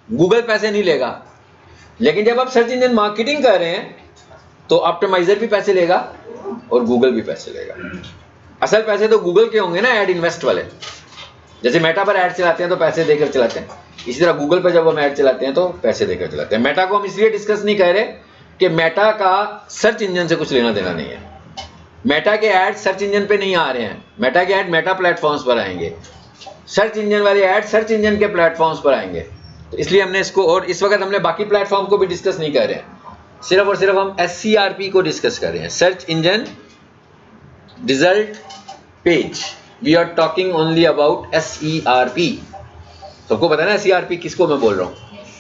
गूगल पैसे नहीं लेगा। लेकिन जब आप सर्च इंजन मार्केटिंग कर रहे हैं तो ऑप्टिमाइजर भी पैसे लेगा और गूगल भी पैसे लेगा। असल पैसे तो गूगल के होंगे ना, एड इन्वेस्ट वाले। जैसे मेटा पर ऐड चलाते हैं तो पैसे देकर चलाते हैं, इसी तरह गूगल पर जब हम ऐड चलाते हैं तो पैसे देकर चलाते हैं। मेटा को हम इसलिए डिस्कस नहीं कर रहे कि मेटा का सर्च इंजन से कुछ लेना देना नहीं है। मेटा के ऐड सर्च इंजन पे नहीं आ रहे हैं, मेटा के ऐड मेटा प्लेटफॉर्म्स पर आएंगे, सर्च इंजन वाले ऐड सर्च इंजन के प्लेटफॉर्म्स पर आएंगे। तो इसलिए हमने इसको, और इस वक्त हमने बाकी प्लेटफॉर्म को भी डिस्कस नहीं कर रहे हैं, सिर्फ और सिर्फ हम SCRP को डिस्कस कर रहे हैं, search engine result page. We are talking only about SERP। सबको पता है ना SERP किसको मैं बोल रहा हूँ?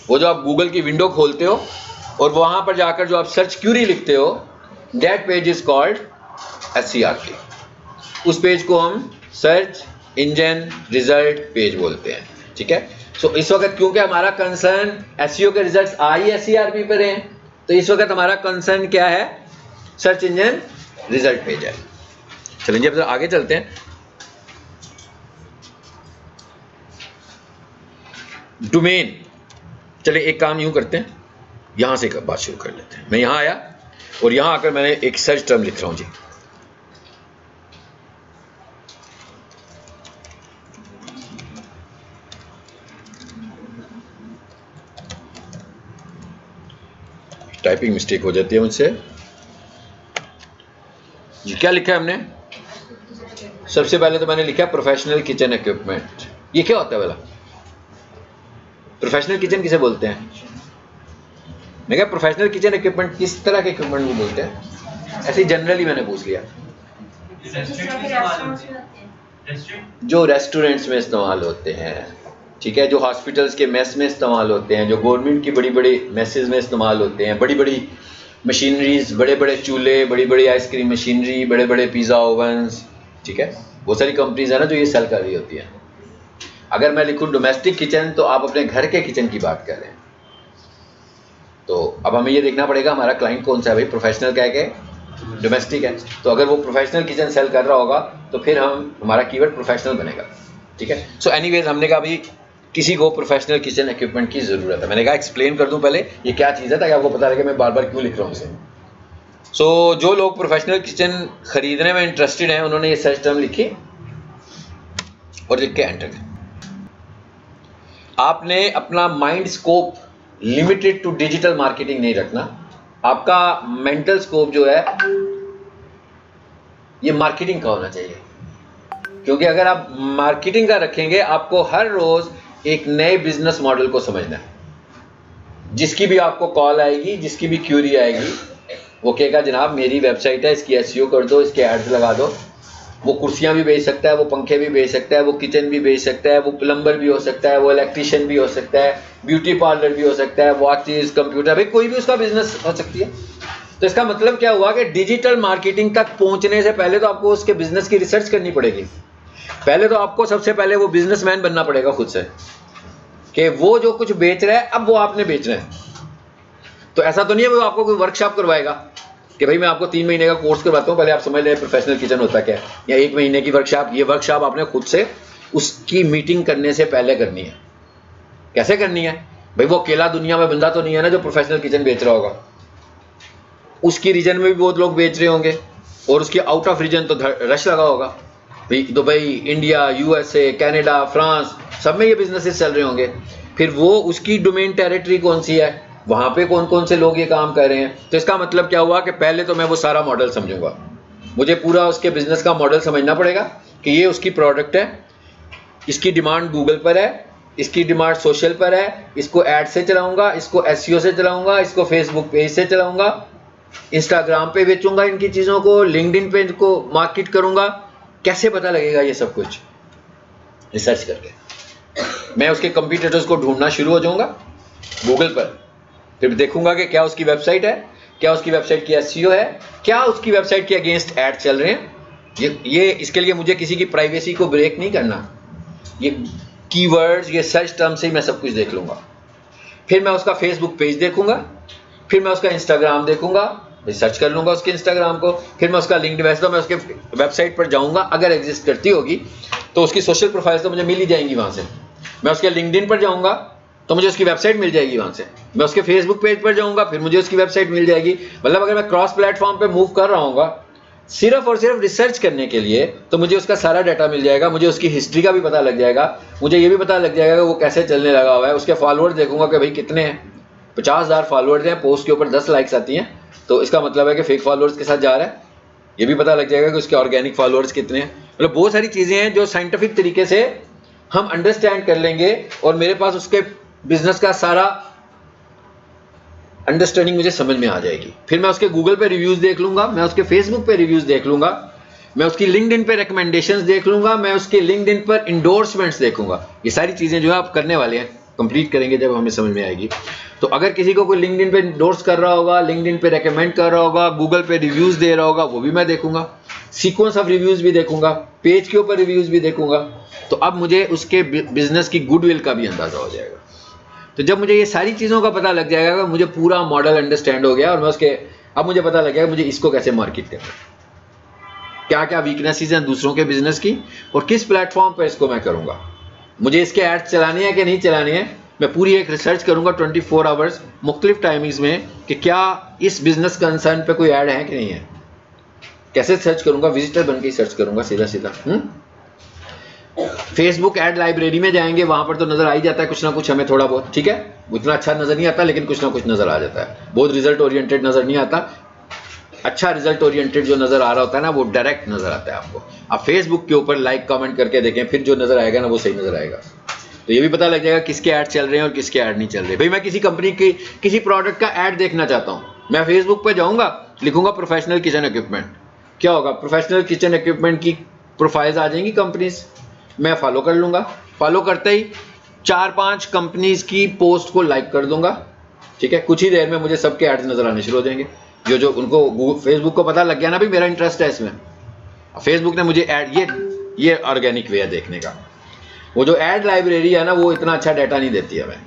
वो जो आप गूगल की विंडो खोलते हो और वहां पर जाकर जो आप सर्च क्यूरी लिखते हो, that page is called SERP। उस पेज को हम सर्च इंजन रिजल्ट पेज बोलते हैं। ठीक है, सो इस वक्त क्योंकि हमारा कंसर्न SEO के रिजल्ट्स आ ही SERP पर हैं, तो इस वक्त हमारा कंसर्न क्या है? सर्च इंजन रिजल्ट पेज है। चलिए अब आगे चलते हैं। डोमेन, चलिए एक काम यूं करते हैं, यहां से बात शुरू कर लेते हैं। मैं यहां आया और यहां आकर मैंने एक सर्च टर्म लिख रहा हूं जी। टाइपिंग मिस्टेक हो जाती है मुझसे जी। क्या लिखा है हमने? सबसे पहले तो मैंने लिखा प्रोफेशनल किचन इक्विपमेंट। ये क्या होता है वाला? प्रोफेशनल किचन किसे बोलते हैं? मैं क्या प्रोफेशनल किचन इक्विपमेंट किस तरह के इक्विपमेंट को बोलते हैं? ऐसे जनरली मैंने पूछ लिया। जो रेस्टोरेंट्स में इस्तेमाल होते हैं, ठीक है, जो हॉस्पिटल्स के मेस में इस्तेमाल होते हैं, जो गवर्नमेंट की बड़ी बड़ी मेसेज में इस्तेमाल होते हैं, बड़ी बड़ी मशीनरीज, बड़े बड़े चूल्हे, बड़ी बड़ी आइसक्रीम मशीनरी, बड़े बड़े पिज़्ज़ा ओवन्स। ठीक है, बहुत सारी कंपनीज है ना जो ये सेल कर रही होती है। अगर मैं लिखूं डोमेस्टिक किचन तो आप अपने घर के किचन की बात कर रहे हैं। तो अब हमें ये देखना पड़ेगा हमारा क्लाइंट कौन सा है भाई, प्रोफेशनल क्या है, डोमेस्टिक है। तो अगर वो प्रोफेशनल किचन सेल कर रहा होगा तो फिर हमारा कीवर्ड प्रोफेशनल बनेगा। ठीक है। सो एनीवेज हमने कहा भाई किसी को प्रोफेशनल किचन इक्विपमेंट की ज़रूरत है। मैंने कहा एक्सप्लेन कर दूं पहले ये क्या चीज़ है ताकि आपको पता लगे मैं बार बार क्यों लिख रहा हूँ इसे। सो जो लोग प्रोफेशनल किचन खरीदने में इंटरेस्टेड हैं उन्होंने ये सर्च टर्म लिखी और लिख के एंटर किया। आपने अपना mind scope limited to digital marketing नहीं रखना। आपका मेंटल स्कोप जो है ये मार्केटिंग का होना चाहिए, क्योंकि अगर आप मार्केटिंग का रखेंगे आपको हर रोज एक नए बिजनेस मॉडल को समझना है। जिसकी भी आपको कॉल आएगी, जिसकी भी क्यूरी आएगी, वो कहेगा जनाब मेरी वेबसाइट है, इसकी एसईओ कर दो, इसके एड्स लगा दो। वो कुर्सियां भी बेच सकता है, वो पंखे भी बेच सकता है, वो किचन भी बेच सकता है, वो प्लम्बर भी हो सकता है, वो इलेक्ट्रीशियन भी हो सकता है, ब्यूटी पार्लर भी हो सकता है, वॉचेस, कंप्यूटर, भाई कोई भी उसका बिजनेस हो सकती है। तो इसका मतलब क्या हुआ कि डिजिटल मार्केटिंग तक पहुंचने से पहले तो आपको उसके बिजनेस की रिसर्च करनी पड़ेगी। पहले तो आपको सबसे पहले वो बिजनेसमैन बनना पड़ेगा खुद से, कि वो जो कुछ बेच रहा है अब वो आपने बेचना है। तो ऐसा तो नहीं है वो आपको कोई वर्कशॉप करवाएगा कि भाई मैं आपको 3 महीने का कोर्स करवाता हूँ, पहले आप समझ लें प्रोफेशनल किचन होता क्या है, या 1 महीने की वर्कशॉप। ये वर्कशॉप आपने खुद से उसकी मीटिंग करने से पहले करनी है। कैसे करनी है भाई? वो अकेला दुनिया में बंदा तो नहीं है ना जो प्रोफेशनल किचन बेच रहा होगा। उसकी रीजन में भी बहुत लोग बेच रहे होंगे और उसके आउट ऑफ रीजन तो रश लगा होगा भाई। Dubai, India, USA, Canada, France, सब में ये बिजनेसेस चल रहे होंगे। फिर वो उसकी डोमेन टेरिटरी कौन सी है, वहां पे कौन कौन से लोग ये काम कर रहे हैं। तो इसका मतलब क्या हुआ कि पहले तो मैं वो सारा मॉडल समझूंगा। मुझे पूरा उसके बिजनेस का मॉडल समझना पड़ेगा कि ये उसकी प्रोडक्ट है, इसकी डिमांड गूगल पर है, इसकी डिमांड सोशल पर है, इसको एड से चलाऊंगा, इसको एसईओ से चलाऊंगा, इसको फेसबुक पेज से चलाऊंगा, इंस्टाग्राम पे बेचूंगा इनकी चीज़ों को, लिंक्डइन पे इनको मार्केट करूंगा। कैसे पता लगेगा ये सब कुछ? रिसर्च करके मैं उसके कंपीटिटर्स को ढूंढना शुरू हो जाऊंगा गूगल पर। फिर देखूंगा कि क्या उसकी वेबसाइट है, क्या उसकी वेबसाइट की एसईओ है, क्या उसकी वेबसाइट के अगेंस्ट ऐड चल रहे हैं। ये इसके लिए मुझे किसी की प्राइवेसी को ब्रेक नहीं करना। ये कीवर्ड्स, ये सर्च टर्म से ही मैं सब कुछ देख लूंगा। फिर मैं उसका फेसबुक पेज देखूंगा, फिर मैं उसका इंस्टाग्राम देखूंगा, रिसर्च कर लूंगा उसके इंस्टाग्राम को। फिर मैं उसका लिंक्डइन, वैसे तो मैं उसके वेबसाइट पर जाऊंगा अगर एग्जिस्ट करती होगी तो उसकी सोशल प्रोफाइल्स तो मुझे मिल ही जाएंगी वहां से। मैं उसके लिंक्डइन पर जाऊंगा तो मुझे उसकी वेबसाइट मिल जाएगी वहां से। मैं उसके फेसबुक पेज पर जाऊंगा, फिर मुझे उसकी वेबसाइट मिल जाएगी। मतलब अगर मैं क्रॉस प्लेटफॉर्म पे मूव कर रहा हूँ सिर्फ और सिर्फ रिसर्च करने के लिए, तो मुझे उसका सारा डाटा मिल जाएगा। मुझे उसकी हिस्ट्री का भी पता लग जाएगा, मुझे ये भी पता लग जाएगा कि वो कैसे चलने लगा हुआ है। उसके फॉलोअर्स देखूंगा कि भाई कितने हैं, 50,000 फॉलोअर्स हैं, पोस्ट के ऊपर 10 लाइक्स आती हैं, तो इसका मतलब है कि फेक फॉलोअर्स के साथ जा रहा है। ये भी पता लग जाएगा कि उसके ऑर्गेनिक फॉलोअर्स कितने हैं। मतलब बहुत सारी चीज़ें हैं जो साइंटिफिक तरीके से हम अंडरस्टैंड कर लेंगे और मेरे पास उसके बिजनेस का सारा अंडरस्टैंडिंग मुझे समझ में आ जाएगी। फिर मैं उसके गूगल पे रिव्यूज देख लूंगा, मैं उसके फेसबुक पे रिव्यूज देख लूंगा, मैं उसकी लिंक्डइन पे रिकमेंडेशंस देख लूंगा, मैं उसके लिंक्डइन पर इंडोर्समेंट्स देखूंगा। ये सारी चीजें जो है आप करने वाले हैं, कंप्लीट करेंगे जब हमें समझ में आएगी। तो अगर किसी को कोई लिंक्डइन पे इंडोर्स कर रहा होगा, लिंक्डइन पे रेकमेंड कर रहा होगा, गूगल पे रिव्यूज दे रहा होगा, वो भी मैं देखूंगा। सीक्वेंस ऑफ रिव्यूज भी देखूंगा, पेज के ऊपर रिव्यूज भी देखूंगा। तो अब मुझे उसके बिजनेस की गुडविल का भी अंदाजा हो जाएगा। तो जब मुझे ये सारी चीज़ों का पता लग जाएगा, मुझे पूरा मॉडल अंडरस्टैंड हो गया और मैं उसके अब मुझे पता लग गया मुझे इसको कैसे मार्केट करना है, क्या क्या वीकनेसेस हैं दूसरों के बिजनेस की और किस प्लेटफॉर्म पर इसको मैं करूँगा, मुझे इसके एड्स चलाने हैं कि नहीं चलाने हैं। मैं पूरी एक रिसर्च करूँगा 24 आवर्स मुख्तलिफ टाइमिंग्स में कि क्या इस बिजनेस कंसर्न पे कोई ऐड है कि नहीं है। कैसे सर्च करूँगा? विजिटर बन के ही सर्च करूँगा सीधा सीधा। फेसबुक एड लाइब्रेरी में जाएंगे, वहां पर तो नजर आ ही जाता है कुछ ना कुछ हमें थोड़ा बहुत, ठीक है, उतना अच्छा नजर नहीं आता लेकिन कुछ ना कुछ नजर आ जाता है। बहुत रिजल्ट ओरिएंटेड नजर नहीं आता, अच्छा रिजल्ट ओरिएंटेड जो नजर आ रहा होता है ना वो डायरेक्ट नजर आता है आपको। आप फेसबुक के ऊपर लाइक कमेंट करके देखें, फिर जो नजर आएगा ना वो सही नजर आएगा। तो ये भी पता लग जाएगा किसके ऐड चल रहे हैं और किसके ऐड नहीं चल रहे। भाई मैं किसी कंपनी की किसी प्रोडक्ट का ऐड देखना चाहता हूँ, मैं फेसबुक पे जाऊंगा, लिखूंगा प्रोफेशनल किचन इक्विपमेंट, क्या होगा, प्रोफेशनल किचन इक्विपमेंट की प्रोफाइल्स आ जाएंगी कंपनीज, मैं फॉलो कर लूंगा। फॉलो करते ही 4-5 कंपनीज की पोस्ट को लाइक कर दूंगा, ठीक है। कुछ ही देर में मुझे सबके एड्स नजर आने शुरू हो जाएंगे। जो उनको फेसबुक को पता लग गया ना भी मेरा इंटरेस्ट है इसमें, फेसबुक ने मुझे ऐड, ये ऑर्गेनिक वे है देखने का। वो जो ऐड लाइब्रेरी है ना वो इतना अच्छा डाटा नहीं देती है, हमें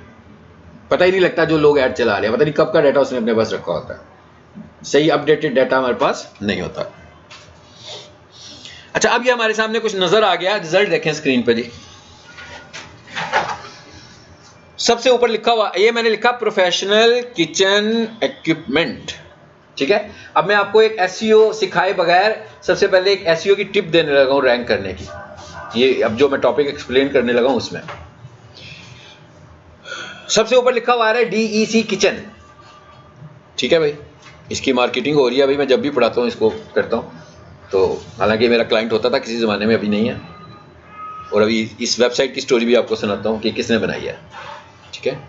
पता ही नहीं लगता जो लोग ऐड चला रहे हैं, पता नहीं कब का डाटा उसने अपने पास रखा होता है, सही अपडेटेड डाटा हमारे पास नहीं होता। अच्छा, अब ये हमारे सामने कुछ नजर आ गया, रिजल्ट देखें स्क्रीन पे जी। सबसे ऊपर लिखा हुआ ये मैंने लिखा प्रोफेशनल किचन इक्विपमेंट, ठीक है। अब मैं आपको एक एसईओ सिखाए बगैर सबसे पहले एक एसईओ की टिप देने लगा हूं रैंक करने की। ये अब जो मैं टॉपिक एक्सप्लेन करने लगा हूं उसमें सबसे ऊपर लिखा हुआ है DEC किचन, ठीक है भाई। इसकी मार्केटिंग हो रही है भाई, मैं जब भी पढ़ाता हूँ इसको करता हूँ। तो हालांकि मेरा क्लाइंट होता था किसी ज़माने में, अभी नहीं है। और अभी इस वेबसाइट की स्टोरी भी आपको सुनाता हूँ कि किसने बनाई है, ठीक है।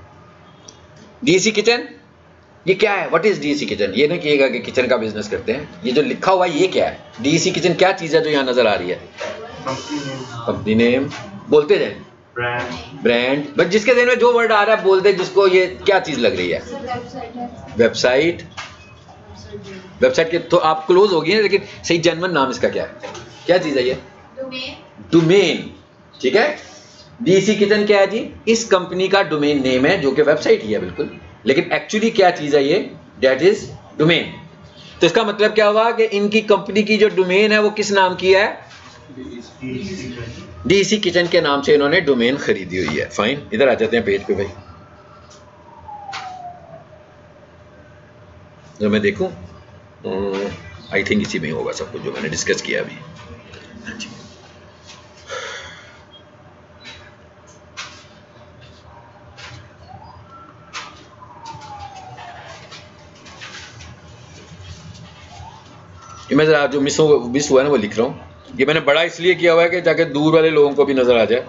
DEC किचन ये क्या है? What is DEC kitchen? ये नहीं कहिएगा कि किचन का बिजनेस करते हैं। ये जो लिखा हुआ है ये क्या है? DEC किचन क्या चीज़ है जो यहाँ नजर आ रही है? कंपनी नेम बोलते जाए, ब्रांड, बस जिसके देन में जो वर्ड आ रहा है बोल दे, जिसको ये क्या चीज लग रही है? वेबसाइट। वेबसाइट के तो आप क्लोज हो गई है, लेकिन सही जेन्युइन नाम इसका क्या है? क्या चीज है ये? डोमेन, ठीक है। DEC किचन क्या है जी? इस कंपनी का डोमेन नेम है, जो कि वेबसाइट ही है बिल्कुल, लेकिन एक्चुअली क्या चीज है ये? That is domain. तो इसका मतलब क्या हुआ कि इनकी कंपनी की जो डोमेन है वो किस नाम की है? DEC किचन के नाम से इन्होंने डोमेन खरीदी हुई है। फाइन, इधर आ जाते हैं पेज पे भाई। जो मैं देखूं आई थिंक इसी में होगा सब कुछ जो मैंने डिस्कस किया अभी। ये मैं जरा जो मिस हुआ है ना वो लिख रहा हूँ। ये मैंने बड़ा इसलिए किया हुआ है कि जाके दूर वाले लोगों को भी नजर आ जाए।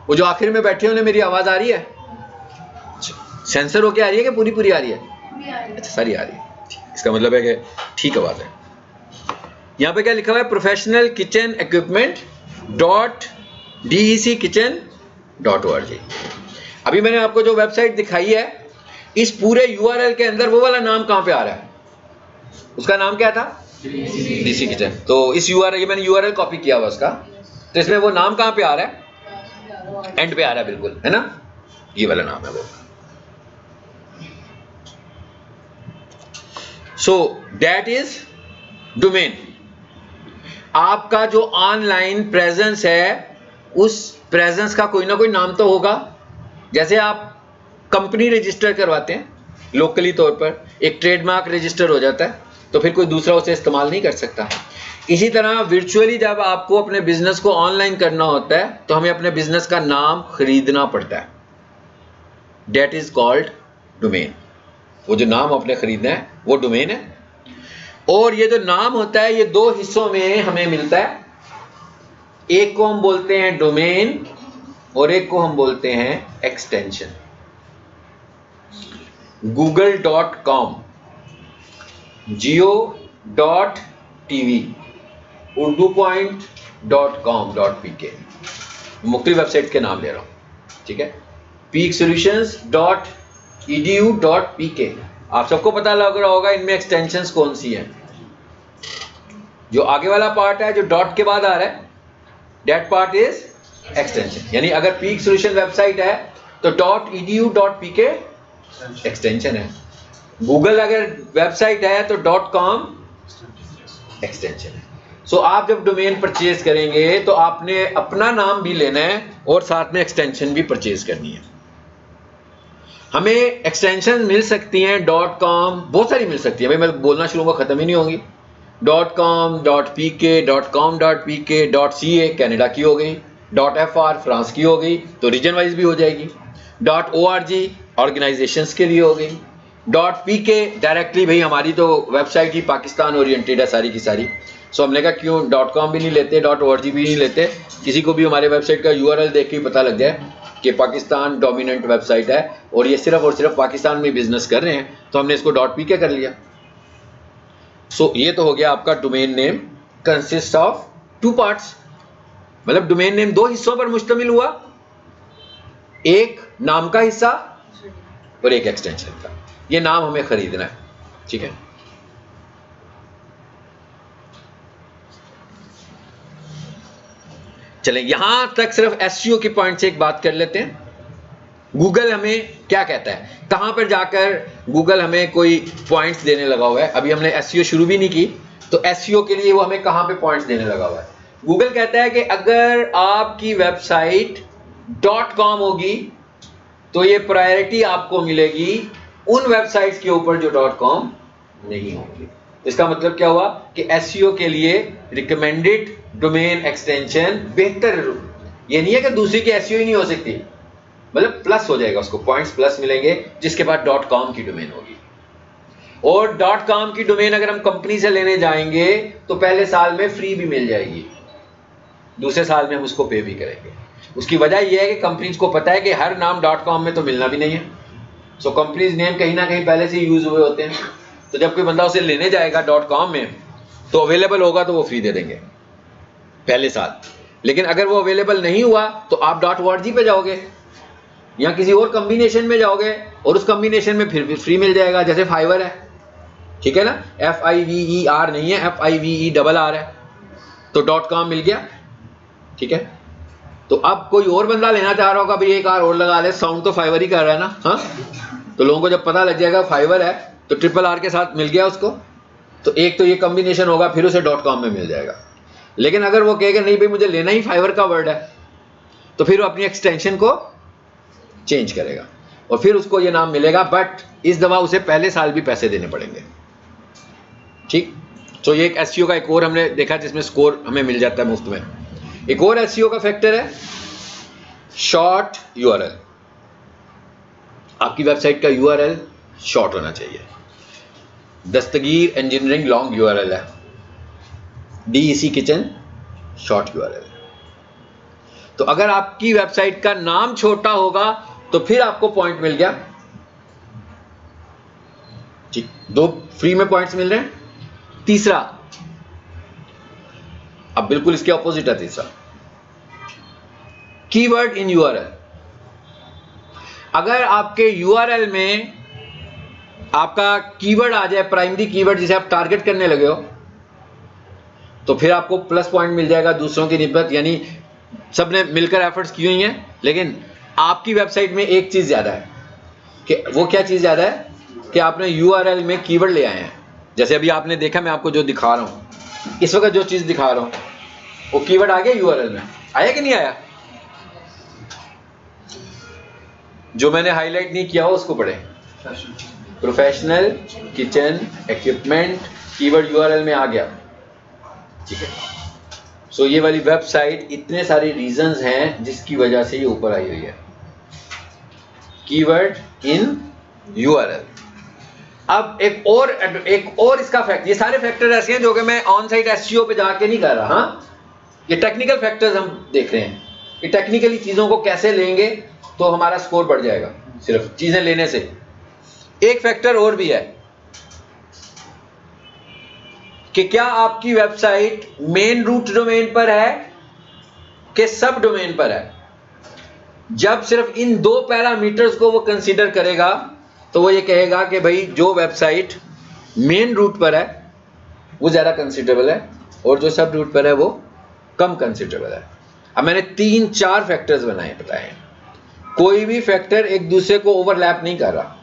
वो जो आखिर में बैठे उन्हें मेरी आवाज आ रही है? सेंसर होके आ रही है कि पूरी पूरी आ रही है? अच्छा सारी आ रही है, इसका मतलब है कि ठीक आवाज है। यहाँ पे क्या लिखा हुआ है? Professional kitchen equipment .DEC kitchen.org। अभी मैंने आपको जो वेबसाइट दिखाई है, इस पूरे URL के अंदर वो वाला नाम कहाँ पे आ रहा है? उसका नाम क्या था? DEC kitchen. तो इस URL, ये मैंने URL कॉपी किया हुआ उसका, तो इसमें वो नाम कहाँ पे आ रहा है? एंड पे आ रहा है बिल्कुल, है ना? ये वाला नाम है वो। So that is domain. आपका जो ऑनलाइन प्रेजेंस है, उस प्रेजेंस का कोई ना कोई नाम तो होगा। जैसे आप कंपनी रजिस्टर करवाते हैं लोकली तौर पर, एक ट्रेडमार्क रजिस्टर हो जाता है, तो फिर कोई दूसरा उसे इस्तेमाल नहीं कर सकता। इसी तरह वर्चुअली जब आपको अपने बिजनेस को ऑनलाइन करना होता है, तो हमें अपने बिजनेस का नाम खरीदना पड़ता है। That is called domain. वो जो नाम आपने खरीदना है वो डोमेन है। और ये जो नाम होता है ये दो हिस्सों में हमें मिलता है। एक को हम बोलते हैं डोमेन और एक को हम बोलते हैं एक्सटेंशन। google.com, jio.tv, urdupoint.com.pk, मुख्तलिफ वेबसाइट के नाम ले रहा हूं, ठीक है। peaksolutions.edu.pk, आप सबको पता लग रहा होगा इनमें एक्सटेंशंस कौन सी हैं। जो आगे वाला पार्ट है जो डॉट के बाद आ रहा है, दैट पार्ट इज एक्सटेंशन। यानी अगर पीक सोल्यूशन वेबसाइट है तो .edu.pk एक्सटेंशन है। गूगल अगर वेबसाइट है तो .com एक्सटेंशन है। सो आप जब डोमेन परचेज करेंगे तो आपने अपना नाम भी लेना है और साथ में एक्सटेंशन भी परचेज करनी है। हमें एक्सटेंशन मिल सकती हैं .com, बहुत सारी मिल सकती है भाई, मैं बोलना शुरू होगा खत्म ही नहीं होंगी। .com, .pk, .com.pk, .ca Canada की हो गई, .fr फ्रांस की हो गई, तो रीजन वाइज भी हो जाएगी। .org ऑर्गेनाइजेशंस के लिए हो गई। .pk डायरेक्टली भाई हमारी तो वेबसाइट ही पाकिस्तान ओरिएंटेड है सारी की सारी। सो हमने कहा क्यों .com भी नहीं लेते, .org भी नहीं लेते, किसी को भी हमारे वेबसाइट का URL देख के ही पता लग जाए कि पाकिस्तान डोमिनेंट वेबसाइट है और ये सिर्फ और सिर्फ पाकिस्तान में बिजनेस कर रहे हैं, तो हमने इसको .pk कर लिया। सो ये तो हो गया आपका domain name consist of 2 parts, मतलब डोमेन नेम 2 हिस्सों पर मुश्तमिल हुआ, एक नाम का हिस्सा और एक एक्सटेंशन का। ये नाम हमें खरीदना है, ठीक है। चलें यहां तक सिर्फ SEO की पॉइंट से एक बात कर लेते हैं। गूगल हमें क्या कहता है, कहां पर जाकर गूगल हमें कोई पॉइंट्स देने लगा हुआ है। अभी हमने SEO शुरू भी नहीं की, तो SEO के लिए वो हमें कहां पे पॉइंट्स देने लगा हुआ है। गूगल कहता है कि अगर आपकी वेबसाइट .com होगी तो ये प्रायोरिटी आपको मिलेगी उन वेबसाइट्स के ऊपर जो .com नहीं होंगे। इसका मतलब क्या हुआ कि SEO के लिए रिकमेंडेड डोमेन एक्सटेंशन बेहतर, ये नहीं है कि दूसरी की SEO ही नहीं हो सकती, मतलब प्लस हो जाएगा, उसको पॉइंट्स प्लस मिलेंगे जिसके बाद .com की डोमेन होगी। और .com की डोमेन अगर हम कंपनी से लेने जाएंगे तो पहले साल में फ्री भी मिल जाएगी, दूसरे साल में हम उसको पे भी करेंगे। उसकी वजह यह है कि कंपनीज को पता है कि हर नाम .com में तो मिलना भी नहीं है, सो कंपनीज नेम कहीं ना कहीं पहले से यूज हुए होते हैं, तो जब कोई बंदा उसे लेने जाएगा .com में तो अवेलेबल होगा तो वो फ्री दे देंगे पहले साल। लेकिन अगर वो अवेलेबल नहीं हुआ तो आप .org पे जाओगे या किसी और कॉम्बिनेशन में जाओगे और उस कॉम्बिनेशन में फिर भी फ्री मिल जाएगा, जैसे फाइवर है, ठीक है ना, FIVER नहीं है, FIVERR है, तो .com मिल गया, ठीक है। तो अब कोई और बंदा लेना चाह रहा होगा, भाई एक और लगा ले, साउंड तो फाइवर ही कर रहा है ना, हाँ, तो लोगों को जब पता लग जाएगा फाइवर है तो RRR के साथ मिल गया उसको, तो एक तो ये कॉम्बिनेशन होगा, फिर उसे .com में मिल जाएगा। लेकिन अगर वो कहेगा नहीं भाई मुझे लेना ही फाइवर का वर्ड है, तो फिर वो अपनी एक्सटेंशन को चेंज करेगा और फिर उसको ये नाम मिलेगा, बट इस दफा उसे पहले साल भी पैसे देने पड़ेंगे, ठीक। तो ये एक SEO का एक और हमने देखा जिसमें स्कोर हमें मिल जाता है मुफ्त में। एक और SEO का फैक्टर है शॉर्ट URL। आपकी वेबसाइट का URL शॉर्ट होना चाहिए। दस्तगीर इंजीनियरिंग लॉन्ग URL है, DEC किचन शॉर्ट URL। तो अगर आपकी वेबसाइट का नाम छोटा होगा तो फिर आपको पॉइंट मिल गया, ठीक, 2 फ्री में पॉइंट्स मिल रहे हैं। तीसरा, अब बिल्कुल इसके ऑपोजिट है तीसरा, कीवर्ड इन URL। अगर आपके URL में आपका कीवर्ड आ जाए, प्राइमरी कीवर्ड जिसे आप टारगेट करने लगे हो, तो फिर आपको प्लस पॉइंट मिल जाएगा दूसरों की निस्बत, यानी सबने मिलकर एफर्ट्स की हुई हैं, लेकिन आपकी वेबसाइट में एक चीज ज्यादा है। कि वो क्या चीज ज्यादा है कि आपने URL में कीवर्ड ले आए हैं। जैसे अभी आपने देखा, मैं आपको जो दिखा रहा हूं इस वक्त, जो चीज दिखा रहा हूं वो कीवर्ड आ गया URL में, आया कि नहीं आया? जो मैंने हाईलाइट नहीं किया हो उसको पढ़े। Professional kitchen equipment keyword URL में आ गया, ठीक है। सो ये वाली वेबसाइट इतने सारे रीजंस हैं जिसकी वजह से ये ऊपर आई हुई है, कीवर्ड इन URL। अब एक और इसका फैक्टर, ये सारे फैक्टर ऐसे हैं जो कि मैं ऑन साइट SEO पे जाके नहीं कर रहा, हाँ, ये टेक्निकल फैक्टर्स हम देख रहे हैं कि टेक्निकली चीजों को कैसे लेंगे तो हमारा स्कोर बढ़ जाएगा सिर्फ चीजें लेने से। एक फैक्टर और भी है कि क्या आपकी वेबसाइट मेन रूट डोमेन पर है कि सब डोमेन पर है। जब सिर्फ इन 2 पैरामीटर्स को वो कंसीडर करेगा तो वो ये कहेगा कि भाई जो वेबसाइट मेन रूट पर है वो ज्यादा कंसीडरेबल है और जो सब रूट पर है वो कम कंसीडरेबल है। अब मैंने 3-4 फैक्टर्स बताए हैं, कोई भी फैक्टर एक दूसरे को ओवरलैप नहीं कर रहा।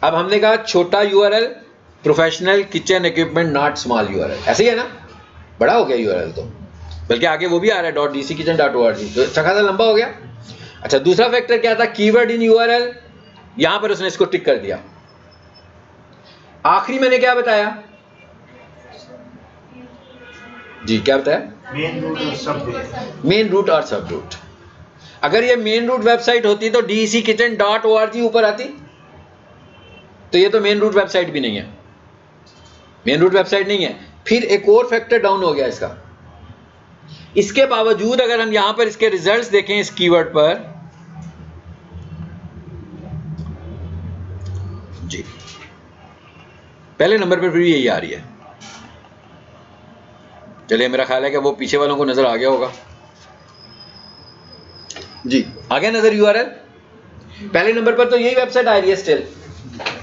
अब हमने कहा छोटा URL, professional kitchen equipment not small URL, ऐसे ही है ना, बड़ा हो गया URL, तो बल्कि आगे वो भी आ रहा है .dckitchen.org, तो अच्छा खासा लंबा हो गया। अच्छा, दूसरा फैक्टर क्या था, कीवर्ड इन URL, यहां पर उसने इसको टिक कर दिया। आखिरी मैंने क्या बताया जी, क्या बताया, मेन रूट और सब रूट। अगर ये मेन रूट वेबसाइट होती तो DECKitchen.org ऊपर आती, तो ये तो मेन रूट वेबसाइट भी नहीं है, मेन रूट वेबसाइट नहीं है। फिर एक और फैक्टर डाउन हो गया इसका। इसके बावजूद अगर हम यहां पर इसके रिजल्ट्स देखें इस कीवर्ड पर जी, पहले नंबर पर भी यही आ रही है। चलिए, मेरा ख्याल है कि वो पीछे वालों को नजर आ गया होगा जी, आ गया नजर URL। पहले नंबर पर तो यही वेबसाइट आ रही है स्टिल,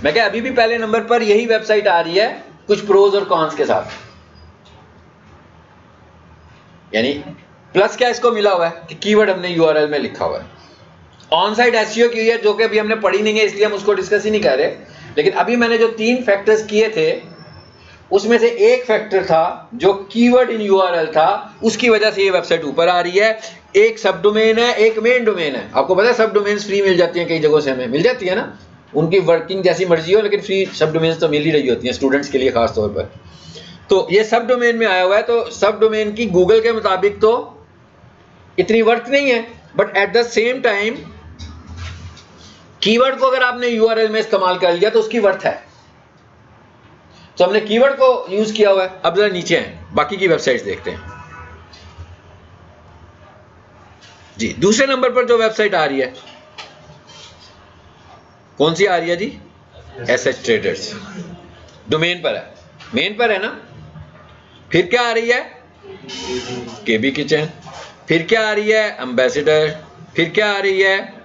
मैं क्या अभी भी पहले नंबर पर यही वेबसाइट आ रही है, कुछ प्रोज और कॉन्स के साथ। यानी प्लस क्या इसको मिला हुआ है कि कीवर्ड हमने URL में लिखा हुआ है। ऑन साइट SEO की है जो कि अभी हमने पढ़ी नहीं है, इसलिए हम उसको डिस्कस ही नहीं कर रहे। लेकिन अभी मैंने जो 3 फैक्टर्स किए थे उसमें से एक फैक्टर था जो कीवर्ड इन URL था, उसकी वजह से ये वेबसाइट ऊपर आ रही है। एक सब डोमेन है, एक मेन डोमेन है। आपको पता है सब डोमेन्स फ्री मिल जाती हैं कई जगहों से, हमें मिल जाती है ना, उनकी वर्किंग जैसी मर्जी हो, लेकिन फ्री सब डोमेन्स तो मिल ही रही होती हैं स्टूडेंट्स के लिए खास तौर पर। तो ये सब डोमेन में आया हुआ है, तो सब डोमेन की गूगल के मुताबिक तो इतनी वर्थ नहीं है, but at the same time keyword को अगर आपने यूआरएल में इस्तेमाल कर लिया तो उसकी वर्थ है। तो हमने कीवर्ड को यूज किया हुआ है। अब जरा नीचे हैं, बाकी की वेबसाइट्स देखते हैं जी। दूसरे नंबर पर जो वेबसाइट आ रही है, कौन सी आ रही है जी? SH traders. डोमेन पर है, मेन पर है ना। फिर क्या आ रही है? केबी किचन। फिर क्या आ रही है? एम्बेसडर। फिर क्या आ रही है?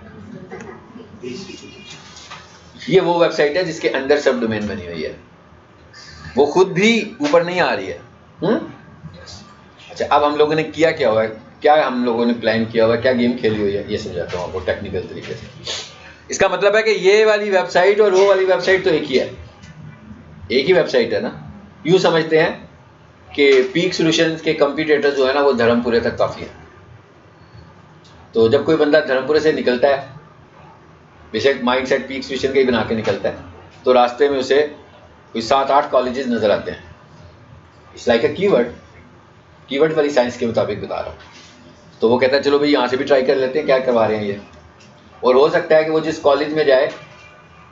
ये वो वेबसाइट है जिसके अंदर सब डोमेन बनी हुई है, वो खुद भी ऊपर नहीं आ रही है। अच्छा, अब हम लोगों ने किया क्या हुआ है, क्या हम लोगों ने प्लान किया हुआ है, क्या गेम खेली हुई है, ये समझाता हूँ आपको टेक्निकल तरीके से। इसका मतलब है कि ये वाली वेबसाइट और वो वाली वेबसाइट तो एक ही है, एक ही वेबसाइट है ना। यूँ समझते हैं कि पीक सॉल्यूशंस के कंपटीटर जो है ना वो धर्मपुरे तक काफ़ी है। तो जब कोई बंदा धर्मपुरे से निकलता है, बेशक माइंड सेट पीक सॉल्यूशन का ही बना के निकलता है, तो रास्ते में उसे कोई 7-8 कॉलेजेस नज़र आते हैं। इट्स लाइक अ कीवर्ड वाली साइंस के मुताबिक बता रहा हूँ। तो वो कहता है चलो भाई यहाँ से भी ट्राई कर लेते हैं, क्या करवा रहे हैं ये। और हो सकता है कि वो जिस कॉलेज में जाए,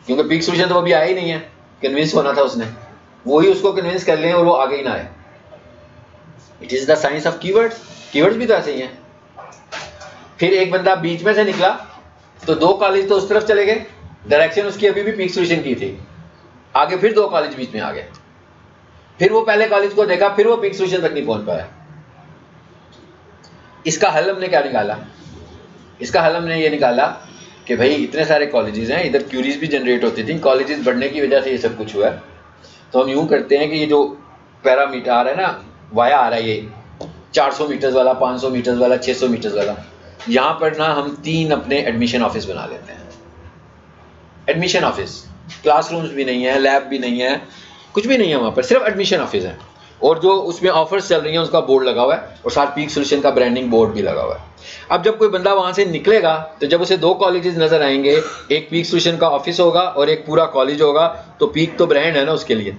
क्योंकि पीक सॉल्यूशन तो वो अभी आया ही नहीं है, कन्विंस होना था उसने, वही उसको कन्विंस कर लें और वो आगे ही ना आए। It is the science of keywords. Keywords भी तो ऐसे ही हैं। फिर एक बंदा बीच में से निकला तो 2 कॉलेज तो उस तरफ चले गए, डायरेक्शन उसकी अभी भी पीक सॉल्यूशन की थी। आगे फिर 2 कॉलेज बीच में आ गए, फिर वो पहले कॉलेज को देखा, फिर वो पीक सॉल्यूशन तक नहीं पहुंच पाया। इसका हल हमने क्या निकाला? इसका हल हमने ये निकाला कि भाई इतने सारे कॉलेजेस हैं, इधर क्यूरीज भी जनरेट होती थी, कॉलेजेस बढ़ने की वजह से ये सब कुछ हुआ है। तो हम यूँ करते हैं कि ये जो पैरामीटर आ रहा है ना, वाया आ रहा है, ये 400 मीटर्स वाला, 500 मीटर्स वाला, 600 मीटर्स वाला, यहाँ पर ना हम 3 अपने एडमिशन ऑफिस बना लेते हैं। एडमिशन ऑफिस, क्लासरूम्स भी नहीं है, लैब भी नहीं है, कुछ भी नहीं है वहाँ पर, सिर्फ एडमिशन ऑफिस है। और जो उसमें ऑफर्स चल रही हैं उसका बोर्ड लगा हुआ है, और साथ पीक सॉल्यूशन का ब्रांडिंग बोर्ड भी लगा हुआ है। अब जब कोई बंदा वहाँ से निकलेगा तो जब उसे 2 कॉलेजेस नज़र आएंगे, एक पीक सॉल्यूशन का ऑफिस होगा और एक पूरा कॉलेज होगा, तो पीक तो ब्रांड है ना उसके लिए,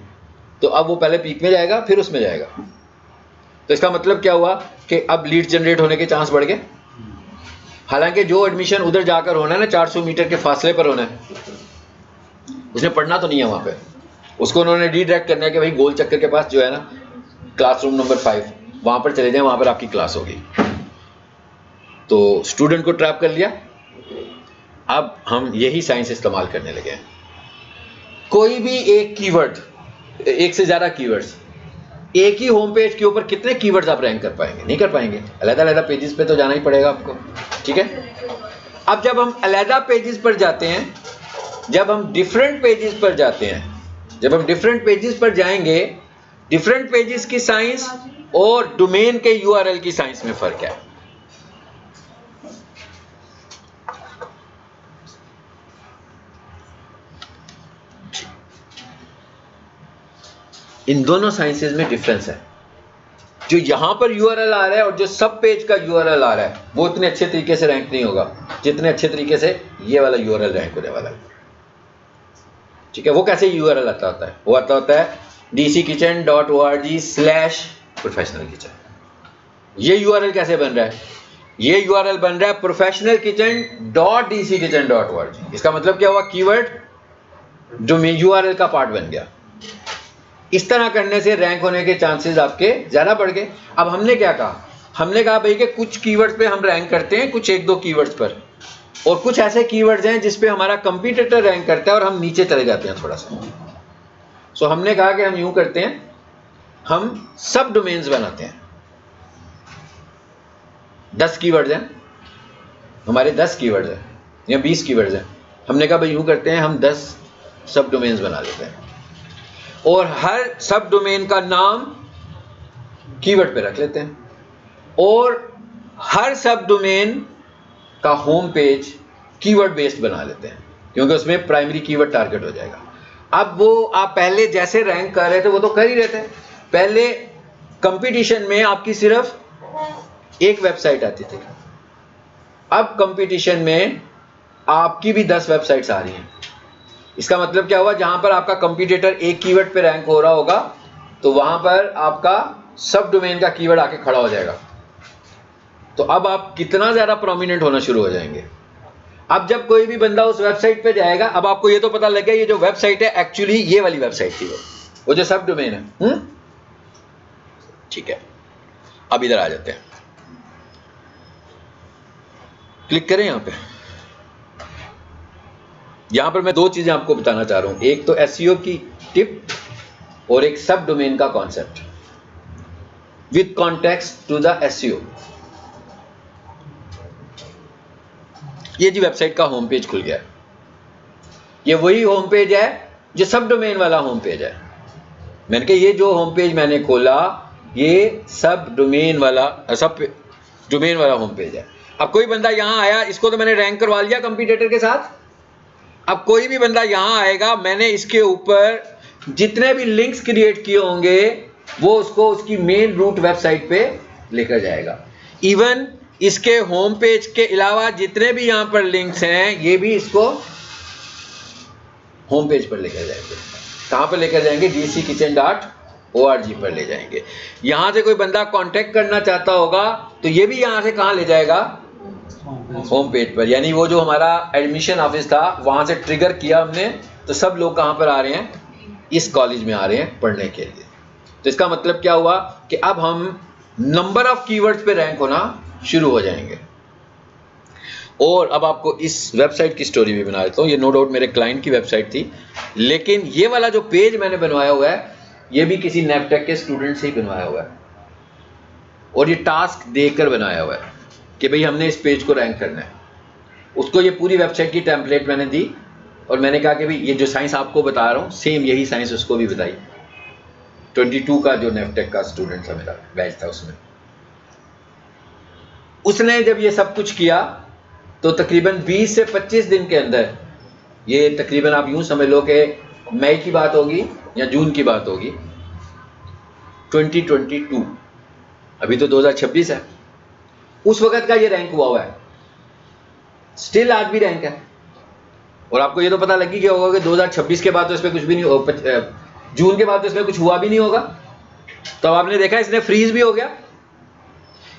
तो अब वो पहले पीक में जाएगा फिर उसमें जाएगा। तो इसका मतलब क्या हुआ कि अब लीड जनरेट होने के चांस बढ़ गए। हालांकि जो एडमिशन उधर जाकर होना है ना, 400 मीटर के फासले पर होना है, उसने पढ़ना तो नहीं है वहाँ पे, उसको उन्होंने रीडायरेक्ट करना है कि भाई गोल चक्कर के पास जो है ना क्लासरूम नंबर 5, वहाँ पर चले जाएं, वहाँ पर आपकी क्लास होगी। तो स्टूडेंट को ट्रैप कर लिया। अब हम यही साइंस इस्तेमाल करने लगे हैं। कोई भी एक कीवर्ड, एक से ज़्यादा कीवर्ड्स, एक ही होम पेज के ऊपर कितने कीवर्ड्स आप रैंक कर पाएंगे? नहीं कर पाएंगे, अलग-अलग पेजेस पे तो जाना ही पड़ेगा आपको, ठीक है। अब जब हम अलग पेजेस पर जाते हैं, जब हम डिफरेंट पेजेस पर जाते हैं, जब हम डिफरेंट पेजेस पर जाएंगे, डिफरेंट पेजेस की साइंस और डोमेन के यूआरएल की साइंस में फर्क है। इन दोनों साइंसेज में डिफरेंस है। जो यहां पर यूआरएल आ रहा है और जो सब पेज का यूआरएल आ रहा है, वो इतने अच्छे तरीके से रैंक नहीं होगा जितने अच्छे तरीके से ये वाला यूआरएल रैंक होने वाला है, ठीक है। वो कैसे यूआरएल आता होता है? वो आता होता है dckitchen.org/professional kitchen। ये यूआरएल कैसे बन रहा है? ये यूआरएल बन रहा है professionalkitchen.dckitchen.org। इसका मतलब क्या हुआ? कीवर्ड जो यूआरएल का पार्ट बन गया। इस तरह करने से रैंक होने के चांसेस आपके ज़्यादा बढ़ गए। अब हमने क्या कहा? हमने कहा भाई कि कुछ कीवर्ड्स पे हम रैंक करते हैं, कुछ 1-2 कीवर्ड्स पर, और कुछ ऐसे कीवर्ड्स हैं जिस पे हमारा कंपटीटर रैंक करता है और हम नीचे चले जाते हैं थोड़ा सा। सो हमने कहा कि हम यूं करते हैं, हम सब डोमेन्स बनाते हैं। 10 कीवर्ड्स हैं हमारे, 10 कीवर्ड्स हैं या 20 कीवर्ड्स हैं। हमने कहा भाई यूं करते हैं, हम 10 सब डोमेन्स बना लेते हैं और हर सब डोमेन का नाम कीवर्ड पे रख लेते हैं, और हर सब डोमेन का होम पेज कीवर्ड बेस्ड बना लेते हैं, क्योंकि उसमें प्राइमरी कीवर्ड टारगेट हो जाएगा। अब वो आप पहले जैसे रैंक कर रहे थे वो तो कर ही रहे थे। पहले कंपटीशन में आपकी सिर्फ एक वेबसाइट आती थी, अब कंपटीशन में आपकी भी 10 वेबसाइट्स आ रही हैं। इसका मतलब क्या हुआ, जहां पर आपका कंपटीटर एक कीवर्ड पे रैंक हो रहा होगा तो वहां पर आपका सब डोमेन का कीवर्ड आके खड़ा हो जाएगा। तो अब आप कितना ज्यादा प्रोमिनेंट होना शुरू हो जाएंगे। अब जब कोई भी बंदा उस वेबसाइट पे जाएगा, अब आपको ये तो पता लग गया ये जो वेबसाइट है एक्चुअली ये वाली वेबसाइट थी, वो जो सब डोमेन है। ठीक है, अब इधर आ जाते हैं, क्लिक करें यहां पे। यहां पर मैं दो चीजें आपको बताना चाह रहा हूं, एक तो एसईओ की टिप और एक सब डोमेन का concept with context to the SEO. ये जी वेबसाइट का होम पेज खुल गया है। ये वही होम पेज है जो सब डोमेन वाला होम पेज है। मैंने कहा ये जो होम पेज मैंने खोला ये सब डोमेन वाला होम पेज है। अब कोई बंदा यहां आया, इसको तो मैंने रैंक करवा लिया कंपटीटर के साथ। अब कोई भी बंदा यहां आएगा, मैंने इसके ऊपर जितने भी लिंक्स क्रिएट किए होंगे वो उसको उसकी मेन रूट वेबसाइट पे लेकर जाएगा। इवन इसके होम पेज के अलावा जितने भी यहां पर लिंक्स हैं ये भी इसको होम पेज पर लेकर जाएंगे। कहां पर लेकर जाएंगे, dckitchen.org पर ले जाएंगे। यहां से कोई बंदा कांटेक्ट करना चाहता होगा तो ये भी यहां से कहां ले जाएगा, होम पेज पर। यानी वो जो हमारा एडमिशन ऑफिस था वहां से ट्रिगर किया हमने, तो सब लोग कहां पर आ रहे हैं, इस कॉलेज में आ रहे हैं पढ़ने के लिए। तो इसका मतलब क्या हुआ कि अब हम नंबर ऑफ कीवर्ड्स पे रैंक होना शुरू हो जाएंगे। और अब आपको इस वेबसाइट की स्टोरी भी बना देता हूँ। ये नो डाउट मेरे क्लाइंट की वेबसाइट थी, लेकिन ये वाला जो पेज मैंने बनवाया हुआ है ये भी किसी नेपटेक के स्टूडेंट से ही बनवाया हुआ है, और ये टास्क देकर बनाया हुआ है कि भाई हमने इस पेज को रैंक करना है। उसको ये पूरी वेबसाइट की टेम्पलेट मैंने दी और मैंने कहा कि भाई ये जो साइंस आपको बता रहा हूँ सेम यही साइंस उसको भी बताई। 22 का जो नेपटेक का स्टूडेंट था, मेरा बैच था, उसने जब ये सब कुछ किया तो तकरीबन 20 से 25 दिन के अंदर, ये तकरीबन आप यूं समझ लो कि मई की बात होगी या जून की बात होगी 2022, अभी तो 2026 है, उस वक्त का ये रैंक हुआ है। स्टिल आज भी रैंक है। और आपको ये तो पता लग गया होगा कि 2026 के बाद तो इसमें कुछ भी नहीं होगा, जून के बाद तो इसमें कुछ हुआ भी नहीं होगा। तो आपने देखा इसने फ्रीज भी हो गया।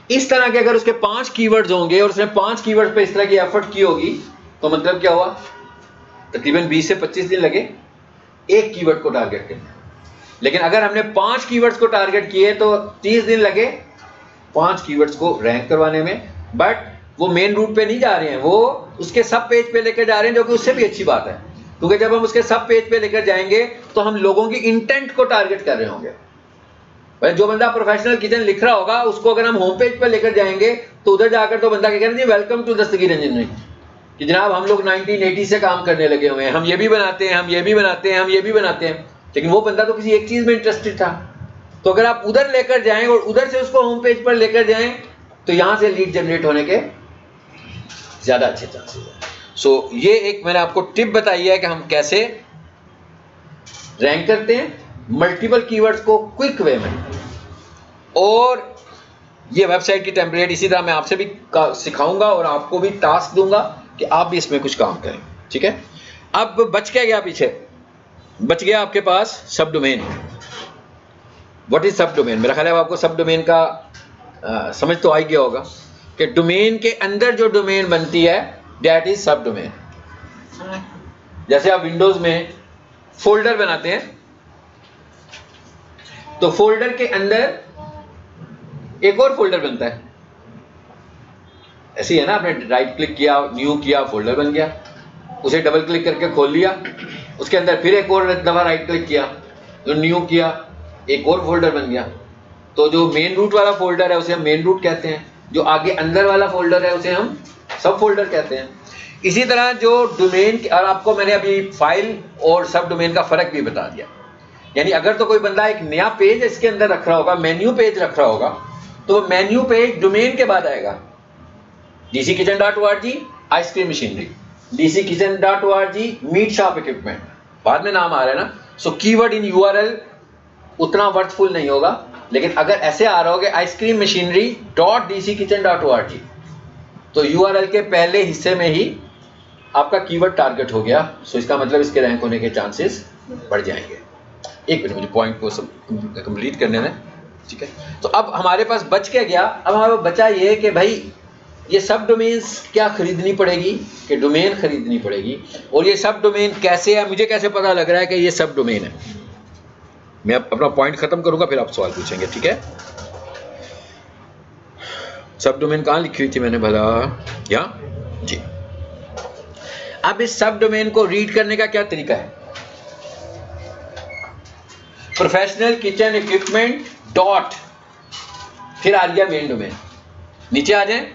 इस तरह के अगर उसके 5 कीवर्ड्स होंगे और उसने 5 कीवर्ड पे इस तरह की एफर्ट की होगी तो मतलब क्या हुआ, तकरीबन 20 से 25 दिन लगे एक कीवर्ड को टारगेट करने। लेकिन अगर हमने 5 कीवर्ड्स को टारगेट किए तो 30 दिन लगे 5 कीवर्ड्स को रैंक करवाने में। बट वो मेन रूट पे नहीं जा रहे हैं, वो उसके सब पेज पे लेकर जा रहे हैं, जो कि उससे भी अच्छी बात है, क्योंकि जब हम उसके सब पेज पे लेकर जाएंगे तो हम लोगों की इंटेंट को टारगेट कर रहे होंगे। भाई जो बंदा प्रोफेशनल किचन लिख रहा होगा उसको अगर हम होम पेज पर लेकर जाएंगे तो उधर जाकर तो बंदा क्या कह रहे हैं, वेलकम टू दस्तगीर इंजीनियरिंग, कि जनाब हम लोग 1980 से काम करने लगे हुए हैं, हम ये भी बनाते हैं, हम ये भी बनाते हैं, हम ये भी बनाते हैं। लेकिन वो बंदा तो किसी एक चीज में इंटरेस्टेड था। तो अगर आप उधर लेकर जाएं और उधर से उसको होम पेज पर लेकर जाएं तो यहां से लीड जनरेट होने के ज्यादा अच्छे चांसेस हैं। सो ये एक मैंने आपको टिप बताई है कि हम कैसे रैंक करते हैं मल्टीपल कीवर्ड्स को क्विक वे में। और ये वेबसाइट की टेम्पलेट इसी तरह मैं आपसे भी सिखाऊंगा और आपको भी टास्क दूंगा कि आप भी इसमें कुछ काम करें। ठीक है, अब बच क्या गया, पीछे बच गया आपके पास सब डोमेन। व्हाट इज सब डोमेन? मेरा ख्याल है आपको सब डोमेन का समझ तो आ गया होगा कि डोमेन के अंदर जो डोमेन बनती है दैट इज सब डोमेन। जैसे आप विंडोज में फोल्डर बनाते हैं तो फोल्डर के अंदर एक और फोल्डर बनता है, ऐसे ही है ना, आपने राइट क्लिक किया, न्यू किया, फोल्डर बन गया, उसे डबल क्लिक करके खोल लिया, उसके अंदर फिर एक और दफा राइट क्लिक किया, तो न्यू किया, एक और फोल्डर बन गया। तो जो मेन रूट वाला फोल्डर है उसे हम मेन रूट कहते हैं, जो आगे अंदर वाला फोल्डर है उसे हम सब फोल्डर कहते हैं। इसी तरह जो डोमेन, और आपको मैंने अभी फाइल और सब डोमेन का फर्क भी बता दिया। यानी अगर तो कोई बंदा एक नया पेज इसके अंदर रख रहा होगा, मेन्यू पेज रख रहा होगा, तो मेन्यू पेज डोमेन के बाद आएगा। dckitchen.org ice cream machinery, dckitchen.org meat shop equipment, बाद में नाम आ रहा है ना। सो कीवर्ड इन यूआरएल उतना वर्थफुल नहीं होगा, लेकिन अगर ऐसे आ रहा होगा आइसक्रीम मशीनरी .dckitchen.org तो URL के पहले हिस्से में ही आपका कीवर्ड टारगेट हो गया, सो इसका मतलब इसके रैंक होने के चांसेस बढ़ जाएंगे। एक मिनट मुझे पॉइंट को सब कंप्लीट करने में, ठीक है। तो अब हमारे पास बच क्या गया, अब हमारे पास बचा ये कि भाई ये सब डोमेन्स क्या खरीदनी पड़ेगी, कि डोमेन खरीदनी पड़ेगी, और ये सब डोमेन कैसे है, मुझे कैसे पता लग रहा है कि ये सब डोमेन है। मैं अपना पॉइंट खत्म करूंगा फिर आप सवाल पूछेंगे, ठीक है। सब डोमेन कहाँ लिखी हुई थी मैंने भला, यहाँ जी। अब इस सब डोमेन को रीड करने का क्या तरीका है, प्रोफेशनल किचन इक्विपमेंट डॉट, फिर आ गया मेन डोमेन, नीचे आ जाए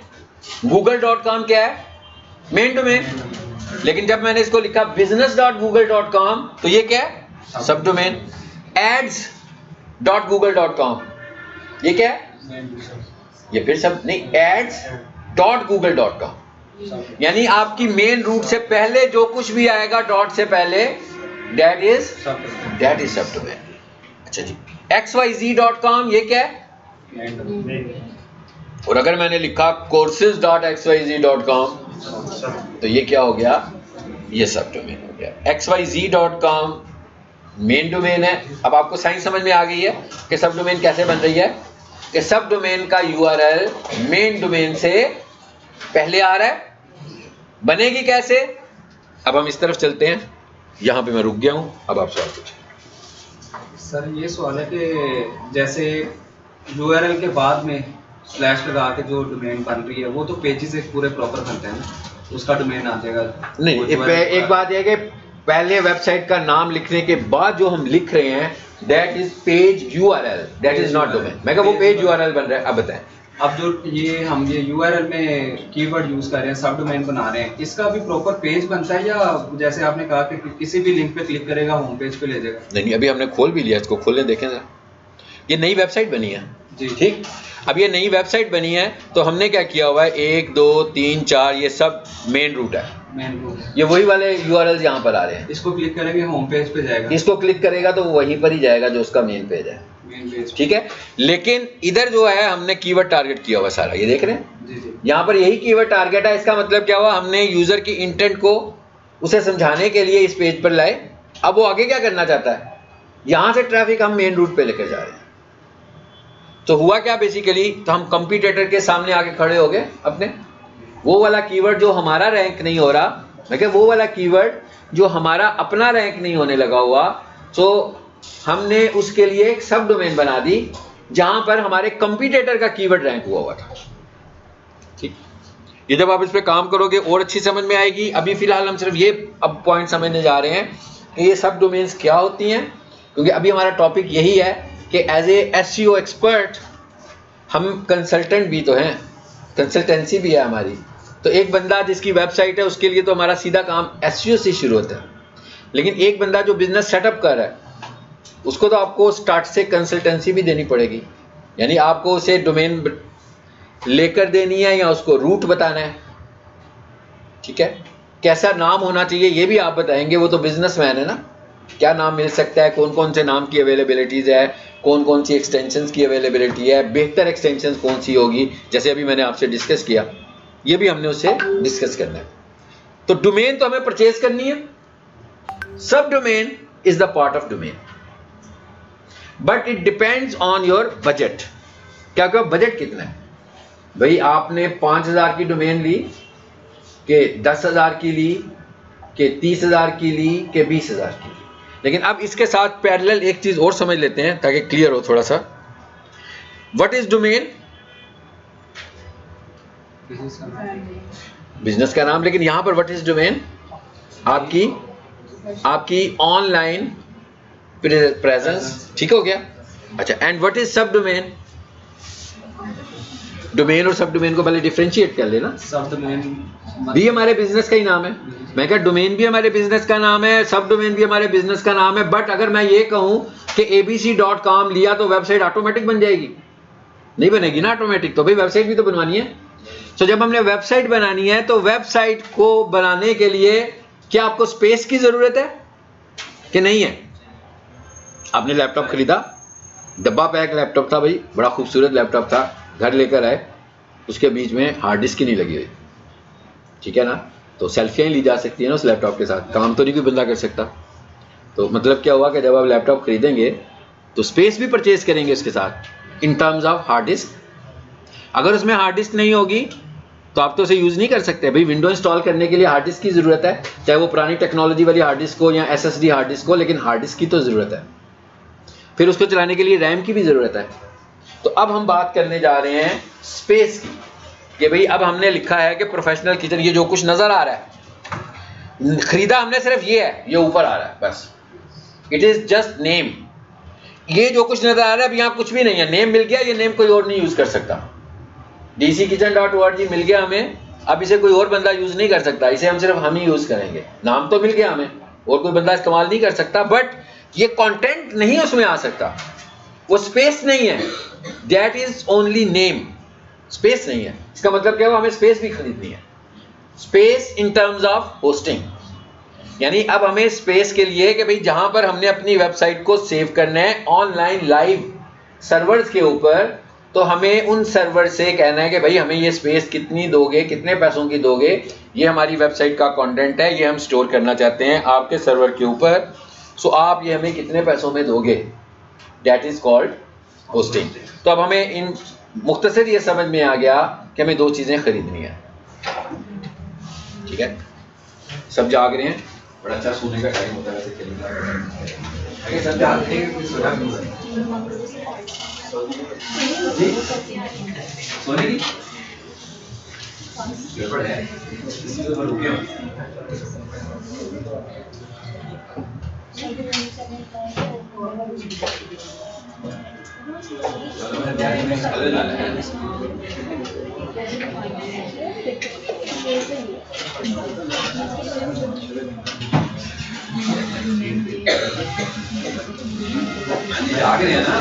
google.com क्या है, मेन डोमेन। लेकिन जब मैंने इसको लिखा business.google.com तो ये क्या है, सब डोमेन। ads.google.com ये क्या है, ये फिर सब नहीं, ads.google.com, यानी आपकी मेन रूट से पहले जो कुछ भी आएगा डॉट से पहले दैट इज सब डोमेन। अच्छा जी, xyz.com ये क्या है, और अगर मैंने लिखा courses.xyz.com तो ये क्या हो गया, ये सब डोमेन हो गया। xyz.com मेन डोमेन है। अब आपको साइंस समझ में आ गई है कि सब डोमेन कैसे बन रही है, कि सब डोमेन का URL मेन डोमेन से पहले आ रहा है, बनेगी कैसे। अब हम इस तरफ चलते हैं, यहाँ पे मैं रुक गया हूँ, अब आप सवाल पूछें। सर ये सवाल है कि जैसे URL के बाद में स्लैश लगा के जो डोमेन बन रही है वो तो पेजेस एक पूरे प्रॉपर बनते हैं ना, उसका डोमेन आ जाएगा। नहीं, एक बात यह है कि पहले वेबसाइट का नाम लिखने के बाद जो हम लिख रहे हैं that is page URL, that is not domain. मैं कहा वो पेज URL बन रहा है। अब बताएं, अब जो हम ये URL में कीवर्ड यूज कर रहे हैं, सब डोमेन बना रहे हैं, इसका भी प्रॉपर पेज बनता है, या जैसे आपने कहा कि किसी भी लिंक पे क्लिक करेगा होम पेज पे ले जाएगा? नहीं, अभी हमने खोल भी लिया, इसको खोलने देखें जरा। ये नई वेबसाइट बनी है जी, ठीक। अब ये नई वेबसाइट बनी है तो हमने क्या किया हुआ है, 1 2 3 4 ये सब मेन रूट है, मेन रूट, ये वही वाले URL यहाँ पर आ रहे हैं। इसको क्लिक करेंगे होम पेज पे जाएगा, इसको क्लिक करेगा तो वो वहीं पर ही जाएगा जो उसका मेन पेज है, मेन पेज, ठीक है। लेकिन इधर जो है हमने कीवर्ड टारगेट किया हुआ सारा, ये देख रहे हैं जी जी, यहाँ पर यही कीवर्ड टारगेट है। इसका मतलब क्या हुआ, हमने यूजर की इंटेंट को उसे समझाने के लिए इस पेज पर लाए। अब वो आगे क्या करना चाहता है, यहाँ से ट्रैफिक हम मेन रूट पे लेकर जा रहे हैं। तो हुआ क्या बेसिकली, तो हम कंपटीटर के सामने आके खड़े हो गए अपने, वो वाला कीवर्ड जो हमारा रैंक नहीं हो रहा, मैं क्या वो वाला कीवर्ड जो हमारा अपना रैंक नहीं होने लगा हुआ, तो हमने उसके लिए एक सब डोमेन बना दी जहां पर हमारे कंपटीटर का कीवर्ड रैंक हुआ था, ठीक। ये जब आप इस पे काम करोगे और अच्छी समझ में आएगी। अभी फिलहाल हम सिर्फ ये अब पॉइंट समझने जा रहे हैं कि ये सब डोमेन्स क्या होती हैं, क्योंकि अभी हमारा टॉपिक यही है कि एज ए SEO एक्सपर्ट हम कंसल्टेंट भी तो हैं, कंसल्टेंसी भी है हमारी। तो एक बंदा जिसकी वेबसाइट है उसके लिए तो हमारा सीधा काम SEO से शुरू होता है, लेकिन एक बंदा जो बिजनेस सेटअप कर रहा है उसको तो आपको स्टार्ट से कंसल्टेंसी भी देनी पड़ेगी, यानी आपको उसे डोमेन लेकर देनी है या उसको रूट बताना है, ठीक है। कैसा नाम होना चाहिए ये भी आप बताएंगे, वो तो बिजनेसमैन है ना, क्या नाम मिल सकता है, कौन कौन से नाम की अवेलेबिलिटीज़ है, कौन कौन सी एक्सटेंशंस की अवेलेबिलिटी है, बेहतर एक्सटेंशंस कौन सी होगी, जैसे अभी मैंने आपसे डिस्कस किया, ये भी हमने उससे डिस्कस करना है। तो डोमेन तो हमें परचेज करनी है, सब domain is the part of domain, but it depends on your budget. क्या क्या बजट कितना है भाई, आपने 5000 की डोमेन ली कि 10,000 की ली कि 30,000 की ली कि 20,000 की ली। लेकिन अब इसके साथ पैरेलल एक चीज और समझ लेते हैं ताकि क्लियर हो थोड़ा सा। व्हाट इज डोमेन, बिजनेस का नाम, लेकिन यहां पर व्हाट इज डोमेन, आपकी ऑनलाइन प्रेजेंस, ठीक हो गया। अच्छा, एंड व्हाट इज सब डोमेन, डोमेन और सब डोमेन को पहले डिफरेंशिएट कर लेना। सब डोमेन भी हमारे बिजनेस का ही नाम है, मैं क्या डोमेन भी हमारे बिजनेस का नाम है, सब डोमेन भी हमारे बिजनेस का नाम है। बट अगर मैं ये कहूं कि abc.com लिया तो वेबसाइट ऑटोमेटिक बन जाएगी, नहीं बनेगी ना ऑटोमेटिक, तो भाई वेबसाइट भी तो बनवानी है। तो जब हमने वेबसाइट बनानी है तो वेबसाइट को बनाने के लिए क्या आपको स्पेस की जरूरत है कि नहीं है। आपने लैपटॉप खरीदा, डब्बा पैक लैपटॉप था भाई, बड़ा खूबसूरत लैपटॉप था, घर लेकर आए, उसके बीच में हार्ड डिस्क ही नहीं लगी हुई, ठीक है ना। तो सेल्फियाँ ली जा सकती हैं ना उस लैपटॉप के साथ, काम तो नहीं कोई बंदा कर सकता। तो मतलब क्या हुआ कि जब आप लैपटॉप खरीदेंगे तो स्पेस भी परचेज करेंगे उसके साथ in terms of hard disk. अगर उसमें हार्ड डिस्क नहीं होगी तो आप तो उसे यूज़ नहीं कर सकते। भाई विंडो इंस्टॉल करने के लिए हार्ड डिस्क की ज़रूरत है, चाहे वो पुरानी टेक्नोलॉजी वाली हार्ड डिस्क हो या SSD हार्ड डिस्क हो, लेकिन हार्ड डिस्क की तो ज़रूरत है। फिर उसको चलाने के लिए रैम की भी ज़रूरत है। तो अब हम बात करने जा रहे हैं स्पेस की, कि भाई अब हमने लिखा है कि प्रोफेशनल किचन, ये जो कुछ नज़र आ रहा है खरीदा हमने सिर्फ ये है, ये ऊपर आ रहा है बस, इट इज़ जस्ट नेम। ये जो कुछ नज़र आ रहा है अब यहाँ कुछ भी नहीं है, नेम मिल गया, ये नेम कोई और नहीं यूज़ कर सकता। dckitchen.org मिल गया हमें, अब इसे कोई और बंदा यूज़ नहीं कर सकता, इसे हम सिर्फ हम ही यूज़ करेंगे। नाम तो मिल गया हमें, और कोई बंदा इस्तेमाल नहीं कर सकता, बट ये कंटेंट नहीं उसमें आ सकता, वो स्पेस नहीं है, that is only name, space नहीं है। इसका मतलब क्या हुआ, हमें स्पेस भी खरीदनी है, space in terms of hosting. यानी अब हमें स्पेस के लिए कि भाई जहां पर हमने अपनी वेबसाइट को सेव करना है ऑनलाइन लाइव सर्वर्स के ऊपर, तो हमें उन सर्वर से कहना है कि भाई हमें ये स्पेस कितनी दोगे, कितने पैसों की दोगे, ये हमारी वेबसाइट का कंटेंट है, ये हम स्टोर करना चाहते हैं आपके सर्वर के ऊपर, सो आप ये हमें कितने पैसों में दोगे, दैट इज कॉल्ड होस्टिंग। तो अब हमें इन मुख्तसर ये समझ में आ गया कि हमें दो चीज़ें खरीदनी है। ठीक है, सब जाग रहे हैं, बड़ा अच्छा सोने का टाइम होता है वैसे खेलने का। सब जागते हैं, सोने की गड़बड़ है, इसलिए मैं रुके हूँ। जाग रहे हैं ना,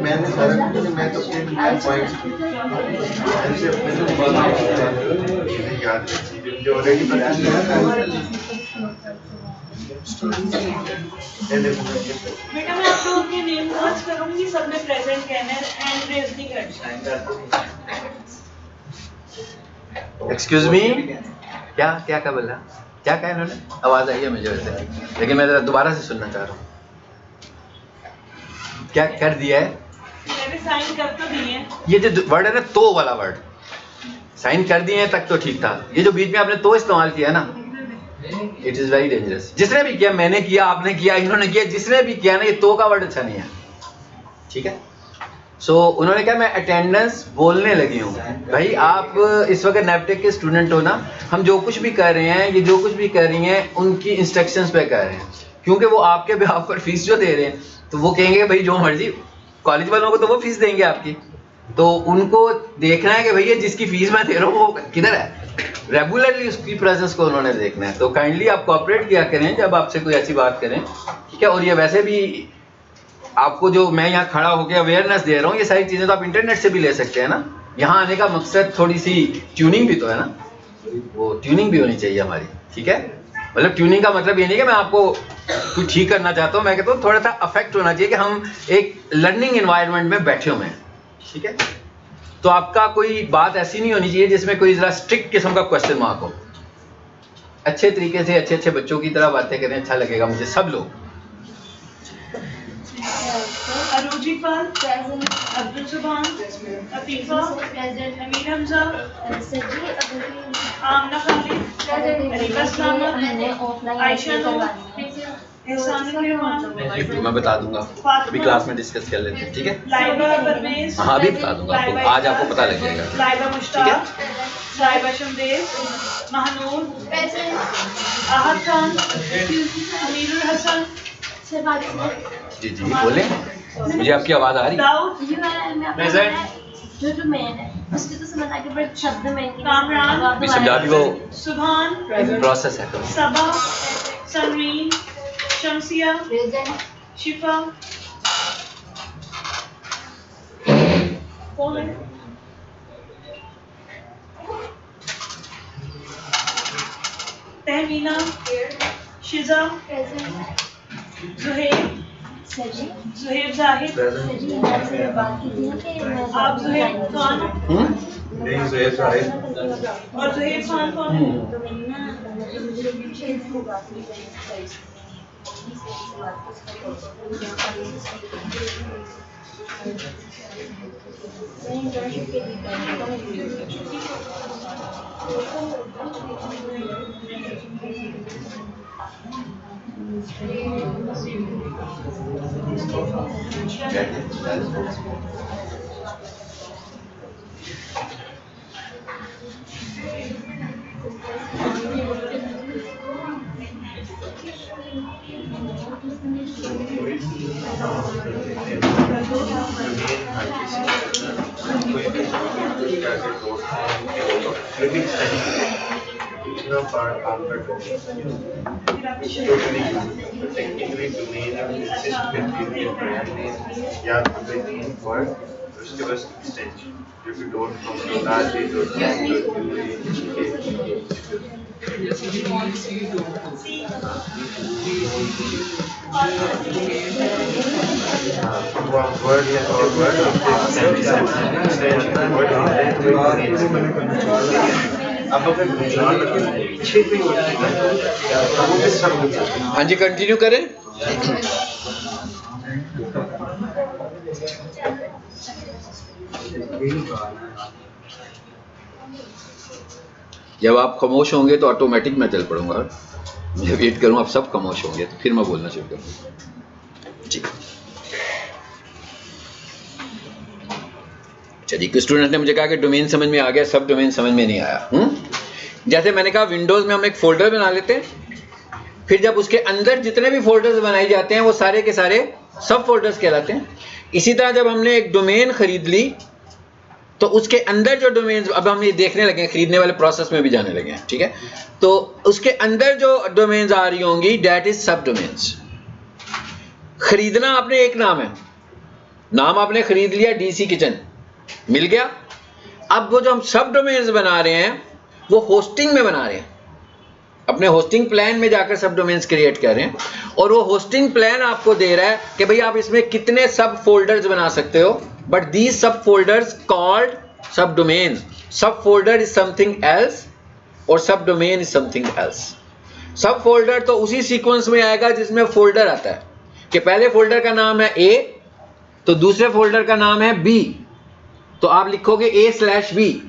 मैंने सारा मैं तो याद जो ऑलरेडी बेटा मैं आप लोगों के नेम सर्च करूंगी, सबने प्रेजेंट कहना है एंड रेज नहीं करना। एक्सक्यूज मी, क्या क्या क्या बोला, क्या कहा इन्होंने, आवाज आई है मुझे वैसे, लेकिन मैं जरा दोबारा से सुनना चाह रहा हूँ। क्या कर दिया है, मैंने साइन कर तो दिए हैं। ये जो वर्ड है ना, तो वाला वर्ड, साइन कर दिए हैं तक तो ठीक था, ये जो बीच में आपने तो इस्तेमाल किया है ना, इट इज वेरी डेंजरस। जिसने भी किया, मैंने किया, आपने किया, इन्होंने किया, जिसने भी किया ना, ये तो का वर्ड अच्छा नहीं है। ठीक है, सो उन्होंने कहा मैं अटेंडेंस बोलने लगी हूँ। भाई आप इस वक्त नैपटेक के स्टूडेंट हो ना, हम जो कुछ भी कर रहे हैं, ये जो कुछ भी कर रही हैं उनकी इंस्ट्रक्शंस पे कर रहे हैं, क्योंकि वो आपके बिहाफ पर फीस जो दे रहे हैं, तो वो कहेंगे भाई जो मर्जी, कॉलेज वालों को तो वो फीस देंगे आपकी, तो उनको देखना है कि भैया जिसकी फीस मैं दे रहा हूँ वो किधर है, रेगुलरली उसकी प्रेजेंस को उन्होंने देखना है। तो काइंडली आप कोऑपरेट किया करें जब आपसे कोई ऐसी बात करें, ठीक है। और ये वैसे भी आपको जो मैं यहाँ खड़ा होकर अवेयरनेस दे रहा हूँ, ये सारी चीज़ें तो आप इंटरनेट से भी ले सकते हैं ना। यहाँ आने का मकसद थोड़ी सी ट्यूनिंग भी तो है ना, वो ट्यूनिंग भी होनी चाहिए हमारी, ठीक है। मतलब ट्यूनिंग का मतलब ये नहीं कि मैं आपको कुछ ठीक करना चाहता हूँ, मैं कहता हूँ थोड़ा सा अफेक्ट होना चाहिए कि हम एक लर्निंग एनवायरनमेंट में बैठे हुए हैं, ठीक है। तो आपका कोई बात ऐसी नहीं होनी चाहिए जिसमें कोई ज़रा स्ट्रिक्ट किस्म का क्वेश्चन मार्क हो। अच्छे तरीके से अच्छे अच्छे बच्चों की तरह बातें करें, अच्छा लगेगा मुझे सब लोग। अरूजी पाल, अब्दुल सुभान, अतीफा, अमीर हमजा, आमना खालिद, अरीबा इस्लाम, आयशा नूर, एहसान रहमान, मैं बता दूंगा, अभी क्लास में डिस्कस कर लेते हैं, ठीक है। लाइबा परवेज, हाँ अभी बता दूंगा आपको, आज आपको पता लग जाएगा। लाइबा मुश्ताक, साहिबा शमदेव, महनूर, आहद खान, अमीरुल हसन, जी जी बोले, मुझे आपकी आवाज़ आ रही है। दाऊद, जो मेन है उसकी तो समझ आके बड़े शब्द में कामरान, भी समझा भी, वो सुभान, प्रोसेस है। सबा, सनरीन, शमसिया, शिफा, कौन है? तहमीना, शिजा, जुहेब, जुहेब जाहिद, आप जुहेब खान नहीं ज़ुहैब साहिब और जुहेब खान कौन है? इतना पार्ट काम करते हैं टेक्निकली डोमेन एग्जिस्ट करती है ब्रांड नेम या डोमेन वर्ड उसके बाद एक्सटेंशन जो कि डॉट कॉम डॉट वर्ड या और वर्ड एक्सटेंशन वर्ड अब अगर पीछे भी हाँ जी, कंटिन्यू करें। जब आप खामोश होंगे तो ऑटोमेटिक मैं चल पड़ूंगा। मैं वेट करूँ आप सब खामोश होंगे तो फिर मैं बोलना शुरू करूँगा। जी चलिए, कुछ स्टूडेंट ने मुझे कहा कि डोमेन समझ में आ गया, सब डोमेन समझ में नहीं आया। जैसे मैंने कहा विंडोज में हम एक फोल्डर बना लेते हैं, फिर जब उसके अंदर जितने भी फोल्डर्स बनाए जाते हैं वो सारे के सारे सब फोल्डर्स कहलाते हैं। इसी तरह जब हमने एक डोमेन खरीद ली तो उसके अंदर जो डोमेन, अब हम ये देखने लगे हैं, खरीदने वाले प्रोसेस में भी जाने लगे हैं, ठीक है। तो उसके अंदर जो डोमेन्स आ रही होंगी डेट इज सब डोमेन्स। खरीदना आपने एक नाम है, नाम आपने खरीद लिया डीसी किचन, मिल गया। अब वो जो हम सब डोमेन्स बना रहे हैं वो होस्टिंग में बना रहे हैं, अपने होस्टिंग प्लान में जाकर सब डोमेन्स क्रिएट कर रहे हैं, और वो होस्टिंग प्लान आपको दे रहा है कि भाई आप इसमें कितने सब फोल्डर्स बना सकते हो, but these sub folders called सब डोमेन। सब फोल्डर इज समथिंग एल्स और सब डोमेन इज समथिंग एल्स। सब फोल्डर तो उसी सीक्वेंस में आएगा जिसमें फोल्डर आता है, कि पहले फोल्डर का नाम है A तो दूसरे फोल्डर का नाम है B, तो आप लिखोगे A/B।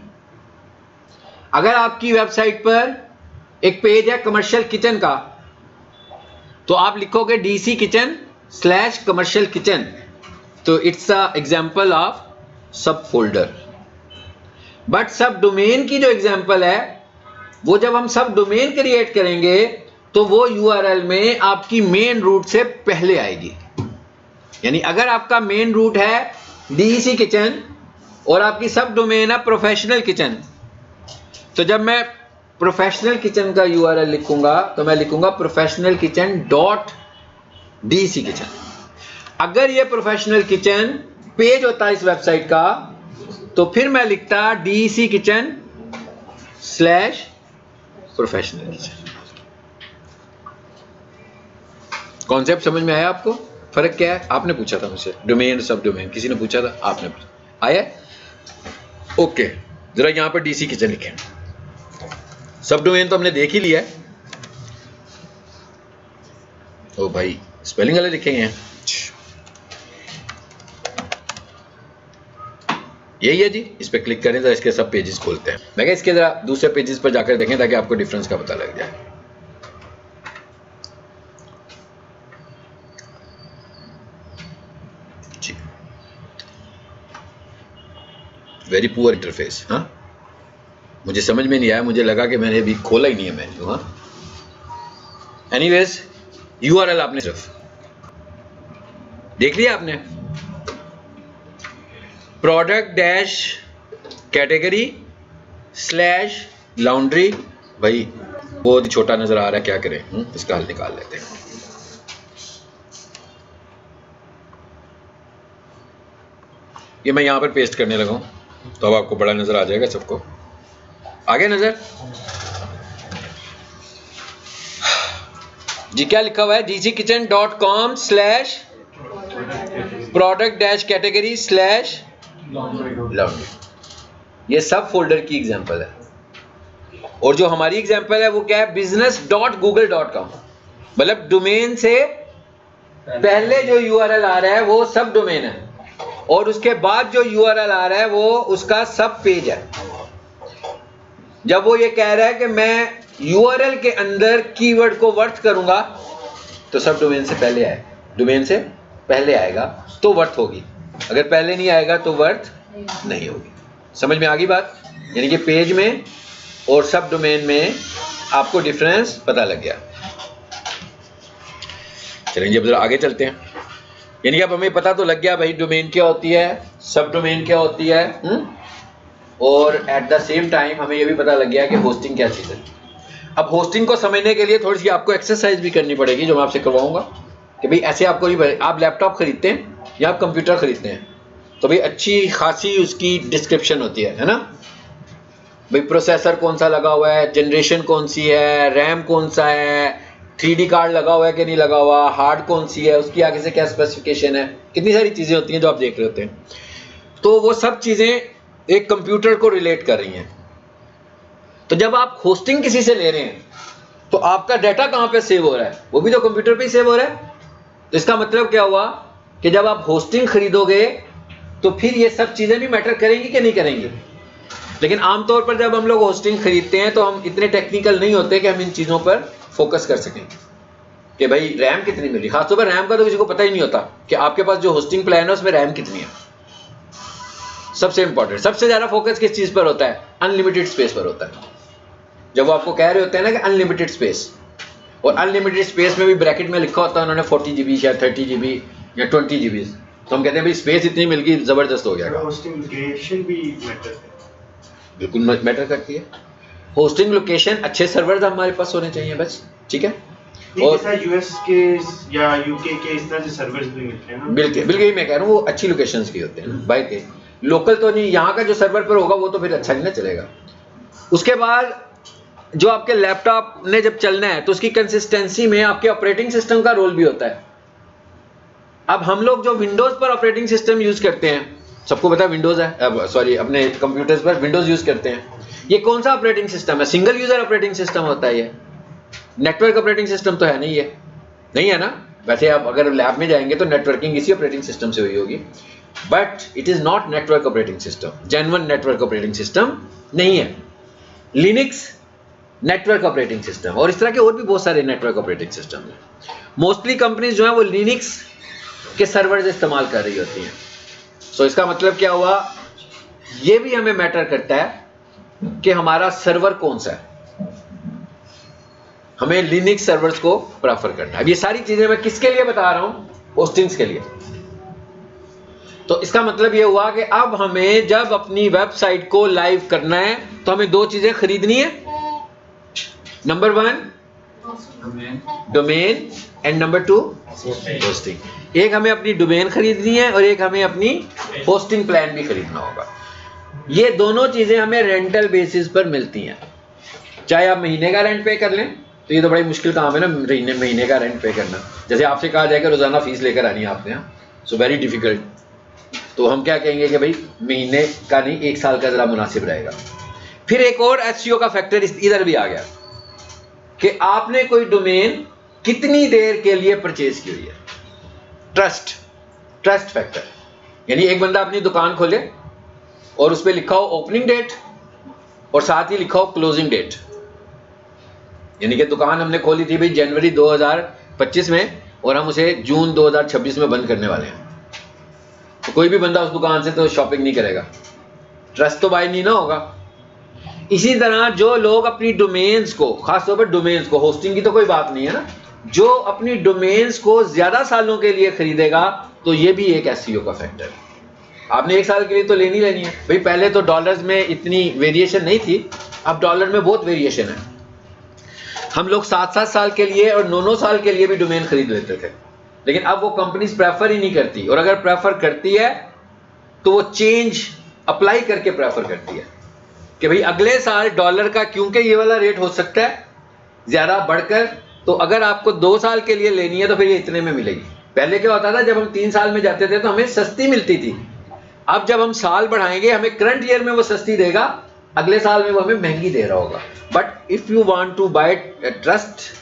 अगर आपकी वेबसाइट पर एक पेज है कमर्शियल किचन का तो आप लिखोगे DC kitchen/commercial kitchen, तो इट्स अ एग्जांपल ऑफ सब फोल्डर। बट सब डोमेन की जो एग्जांपल है वो जब हम सब डोमेन क्रिएट करेंगे तो वो URL में आपकी मेन रूट से पहले आएगी। यानी अगर आपका मेन रूट है DEC किचन और आपकी सब डोमेन है प्रोफेशनल किचन, तो जब मैं प्रोफेशनल किचन का URL लिखूंगा तो मैं लिखूंगा professional kitchen dot DEC kitchen. अगर ये प्रोफेशनल किचन पेज होता है इस वेबसाइट का तो फिर मैं लिखता DEC kitchen/प्रोफेशनल किचन। कॉन्सेप्ट समझ में आया आपको? फर्क क्या है? आपने पूछा था मुझसे, डोमेन सब डोमेन किसी ने पूछा था, आपने पूछा, आया? ओके, जरा यहां पर DC किचन लिखें। सब डोमेन तो हमने देख ही लिया है। ओ भाई, स्पेलिंग वाले लिखेंगे हैं, यही है जी। इस पे क्लिक करें तो इसके सब पेजेस खोलते हैं। मैं इसके जरा दूसरे पेजेस पर जाकर देखें ताकि आपको डिफरेंस का पता लग जाए। जी, वेरी पुअर इंटरफेस। हाँ, मुझे समझ में नहीं आया, मुझे लगा कि मैंने अभी खोला ही नहीं है मेन्यू। हाँ, एनीवेज URL आपने सिर्फ देख लिया आपने, product-category/laundry। भाई बहुत ही छोटा नजर आ रहा है, क्या करें, इसका हल निकाल लेते हैं। ये मैं यहां पर पेस्ट करने लगा हूं तो अब आपको बड़ा नजर आ जाएगा सबको। आगे नजर, जी क्या लिखा हुआ है, dckitchen.com/product-category/laundry। ये सब फोल्डर की एग्जांपल है। और जो हमारी एग्जांपल है वो क्या है, business.google.com, मतलब डोमेन से पहले जो यूआरएल आ रहा है वो सब डोमेन है, और उसके बाद जो यूआरएल आ रहा है वो उसका सब पेज है। जब वो ये कह रहा है कि मैं यूआरएल के अंदर कीवर्ड को वर्थ करूंगा तो सब डोमेन से पहले आए, डोमेन से पहले आएगा तो वर्थ होगी, अगर पहले नहीं आएगा तो वर्थ नहीं होगी। समझ में आ गई बात? यानी कि पेज में और सब डोमेन में आपको डिफरेंस पता लग गया। चलेंगे अब जरा आगे चलते हैं। यानी कि अब हमें पता तो लग गया भाई डोमेन क्या होती है, सब डोमेन क्या होती है, और एट द सेम टाइम हमें यह भी पता लग गया कि होस्टिंग क्या चीज़ है। अब होस्टिंग को समझने के लिए थोड़ी सी आपको एक्सरसाइज भी करनी पड़ेगी, जो मैं आपसे करवाऊंगा कि भाई ऐसे आपको नहीं, आप लैपटॉप खरीदते हैं या आप कंप्यूटर खरीदते हैं तो भाई अच्छी खासी उसकी डिस्क्रिप्शन होती है ना, भाई प्रोसेसर कौन सा लगा हुआ है, जनरेशन कौन सी है, रैम कौन सा है, 3D कार्ड लगा हुआ है कि नहीं लगा हुआ, हार्ड कौन सी है, उसकी आगे से क्या स्पेसिफिकेशन है, कितनी सारी चीज़ें होती हैं जो आप देख रहे होते हैं। तो वो सब चीज़ें एक कंप्यूटर को रिलेट कर रही हैं। तो जब आप होस्टिंग किसी से ले रहे हैं तो आपका डाटा कहाँ पे सेव हो रहा है, वो भी तो कंप्यूटर पे ही सेव हो रहा है। तो इसका मतलब क्या हुआ कि जब आप होस्टिंग खरीदोगे तो फिर ये सब चीज़ें भी मैटर करेंगी कि नहीं करेंगी। लेकिन आमतौर पर जब हम लोग होस्टिंग खरीदते हैं तो हम इतने टेक्निकल नहीं होते कि हम इन चीज़ों पर फोकस कर सकें कि भाई रैम कितनी मिली। खासतौर पर रैम का तो किसी को पता ही नहीं होता कि आपके पास जो होस्टिंग प्लान है उसमें रैम कितनी है। सबसे इंपॉर्टेंट, सबसे ज़्यादा फोकस किस चीज़ पर होता है, अनलिमिटेड स्पेस पर होता है। जब वो आपको कह रहे होते हैं ना कि अनलिमिटेड स्पेस, और अनलिमिटेड स्पेस में भी ब्रैकेट में लिखा होता है उन्होंने 40 GB या 30 GB या 20 GB, तो हम कहते हैं भाई स्पेस इतनी मिल गई, ज़बरदस्त हो गया। होस्टिंग लोकेशन भी मैटर है, बिल्कुल मैटर करती है। होस्टिंग लोकेशन, अच्छे सर्वर्स हमारे पास होने चाहिए बस, ठीक है। और यूएस के या यूके के इस तरह से सर्वर्स भी मिलते हैं ना। बिल्कुल मैं कह रहा हूँ वो अच्छी लोकेशंस की होते हैं ना, बाय के लोकल तो नहीं, यहाँ का जो सर्वर पर होगा वो तो फिर अच्छा नहीं ना चलेगा। उसके बाद जो आपके लैपटॉप ने जब चलना है तो उसकी कंसिस्टेंसी में आपके ऑपरेटिंग सिस्टम का रोल भी होता है। अब हम लोग जो विंडोज पर ऑपरेटिंग सिस्टम यूज करते हैं, सबको पता है विंडोज है, अब सॉरी अपने कंप्यूटर्स पर विंडोज यूज करते हैं, ये कौन सा ऑपरेटिंग सिस्टम है, सिंगल यूजर ऑपरेटिंग सिस्टम होता है। ये नेटवर्क ऑपरेटिंग सिस्टम तो है नहीं, ये नहीं है ना। वैसे आप अगर लैब में जाएंगे तो नेटवर्किंग इसी ऑपरेटिंग सिस्टम से हुई होगी, but it is not network operating system, genuine network operating system नहीं है। लिनक्स नेटवर्क ऑपरेटिंग सिस्टम, और इस तरह के और भी बहुत सारे नेटवर्क ऑपरेटिंग सिस्टम हैं। मोस्टली कंपनीज जो है वो लिनक्स के सर्वर्स इस्तेमाल कर रही होती हैं। सो इसका मतलब क्या हुआ, ये भी हमें मैटर करता है कि हमारा सर्वर कौन सा है, हमें लिनक्स सर्वर्स को प्रेफर करना है। अब ये सारी चीजें मैं किसके लिए बता रहा हूं, होस्टिंग्स के लिए। तो इसका मतलब ये हुआ कि अब हमें जब अपनी वेबसाइट को लाइव करना है तो हमें दो चीजें खरीदनी है। Number 1 domain and number 2 hosting. एक हमें अपनी डोमेन खरीदनी है और एक हमें अपनी होस्टिंग प्लान भी खरीदना होगा। ये दोनों चीजें हमें रेंटल बेसिस पर मिलती हैं। चाहे आप महीने का रेंट पे कर लें, तो ये तो बड़ी मुश्किल काम है ना महीने का रेंट पे करना। जैसे आपसे कहा जाए कि रोजाना फीस लेकर आनी है आपने यहाँ, सो वेरी डिफिकल्ट। तो हम क्या कहेंगे कि भाई महीने का नहीं, 1 साल का जरा मुनासिब रहेगा। फिर एक और एसईओ का फैक्टर इधर भी आ गया कि आपने कोई डोमेन कितनी देर के लिए परचेज की हुई है। ट्रस्ट फैक्टर, यानी एक बंदा अपनी दुकान खोले और उस पर लिखा हो ओपनिंग डेट और साथ ही लिखा हो क्लोजिंग डेट, यानी कि दुकान हमने खोली थी भाई जनवरी 2025 में और हम उसे जून 2026 में बंद करने वाले हैं, तो कोई भी बंदा उस दुकान से तो शॉपिंग नहीं करेगा, ट्रस्ट तो बाय नहीं ना होगा। इसी तरह जो लोग अपनी डोमेन्स को, खासतौर पर डोमेन्स को, होस्टिंग की तो कोई बात नहीं है ना, जो अपनी डोमेन्स को ज्यादा सालों के लिए खरीदेगा, तो ये भी एक एसईओ का फैक्टर है। आपने 1 साल के लिए तो लेनी है भाई। पहले तो डॉलर्स में इतनी वेरिएशन नहीं थी, अब डॉलर में बहुत वेरिएशन है। हम लोग 7-7 साल के लिए और 9-9 साल के लिए भी डोमेन खरीद लेते थे, लेकिन अब वो कंपनीज प्रेफर ही नहीं करती, और अगर प्रेफर करती है तो वो चेंज अप्लाई करके प्रेफर करती है कि भाई अगले साल डॉलर का, क्योंकि ये वाला रेट हो सकता है ज्यादा बढ़कर तो अगर आपको 2 साल के लिए लेनी है तो फिर ये इतने में मिलेगी। पहले क्या होता था, जब हम 3 साल में जाते थे तो हमें सस्ती मिलती थी। अब जब हम साल बढ़ाएंगे हमें करंट ईयर में वो सस्ती देगा, अगले साल में वो हमें महंगी दे रहा होगा। But if you want to buy trust